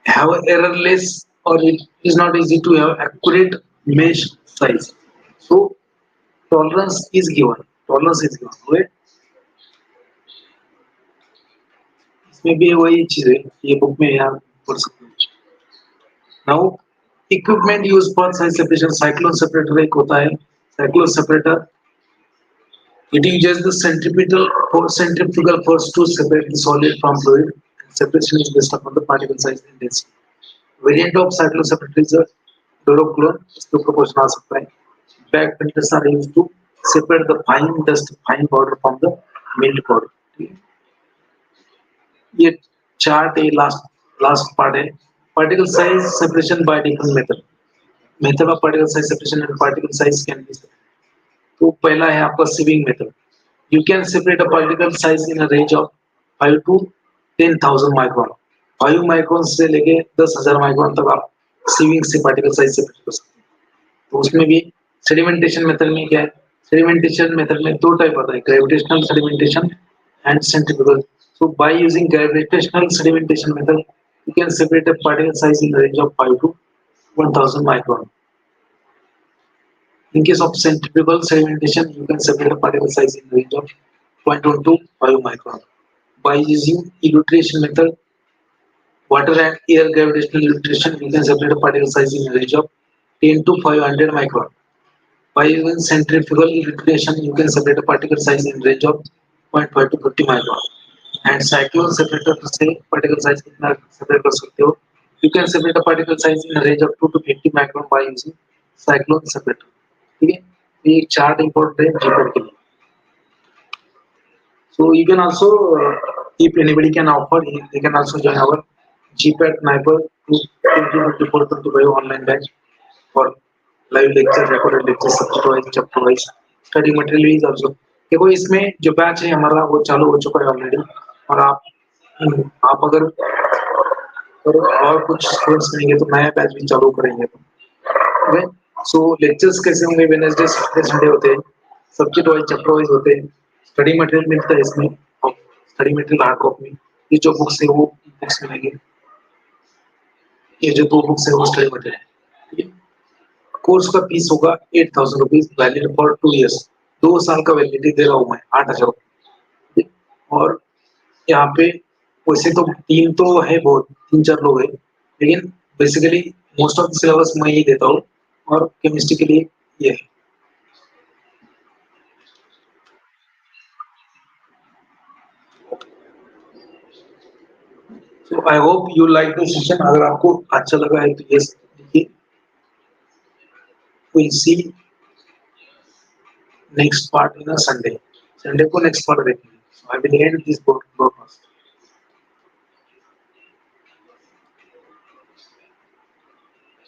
S1: have errorless, or it is not easy to have accurate mesh size. So tolerance is given. Tolerance is given. Right? इसमें भी वही चीज है, ये book में यहाँ पढ़ सकते हैं। Now equipment used for size separation, cyclone separator एक होता है। cyclone separator, it uses the centrifugal force to separate the solid from fluid. Separation is based upon the particle size and density. Variant of cyclone separator is a chloroclone, इसको proportion आ सकता है। Back filters are used to separate the fine dust, fine powder from the milled powder. ये chart है, last part है। Particle size separation by different method. Method of particle size separation and particle size can be. तो पहला है आपका sieving method. You can separate a particle size in a range of 5 to 10,000 micron. 5 micron से लेके 10,000 micron तक आप सिविंग से particle size separate कर सकते हैं। तो उसमें भी सेडिमेंटेशन मेथड में क्या है, सेडिमेंटेशन मेथड में दो टाइप आता है, gravitational sedimentation and centrifugal. So by using gravitational sedimentation method, you can separate a particle size in the range of 5 to 1,000 micron. In case of centrifugal sedimentation, you can separate a particle size in the range of 0.1 to 5 micron. By using illustration method, water and air gravitational illustration, you can separate a particle size in the range of 10 to 500 micron. By using centrifugal illustration, you can separate a particle size in the range of 0.5 to 50 micron. And cyclone separator से particle size कितना separate कर सकते हो? You can separate a particle size in a range of 2 to 50 micron by using cyclone separator. ठीक है? ये एक chart important है GPAT के लिए. So you can also, if anybody can offer, they can also join our GPAT Niper 2024-25 online batch for live lecture, recorded lecture, subject wise, chapter wise, study material is also. देखो इसमें जो batch है हमारा वो चालू हो चुका है ऑलरेडी, और आप अगर और कुछ स्टूडेंट्स मिलेंगे तो नया बैच भी चालू करेंगे। तो सो लेक्चर्स कैसे होंगे, वेडनेसडे सैटरडे संडे होते हैं, सब्जेक्ट वाइज चैप्टर वाइज होते हैं, स्टडी मटेरियल मिलता है इसमें, स्टडी मटेरियल हार्ड कॉपी, ये जो बुक्स है वो बुक्स मिलेंगे, ये जो दो बुक्स है वो स्टडी मटेरियल। ठीक है, कोर्स का फीस होगा 8,000 रुपीज, वैलिड फॉर 2 years, 2 साल का वैलिडिटी दे रहा हूँ मैं 8,000। और यहाँ पे वैसे तो टीम तो है, बहुत 3-4 लोग हैं, लेकिन basically most of the syllabus मैं ही देता हूँ, और केमिस्ट्री के लिए ये है। So I hope you like the session. अगर आपको अच्छा लगा है तो यस देखिए, will see next part in Sunday. Sunday को नेक्स्ट पार्ट देखेंगे। I will end this broadcast.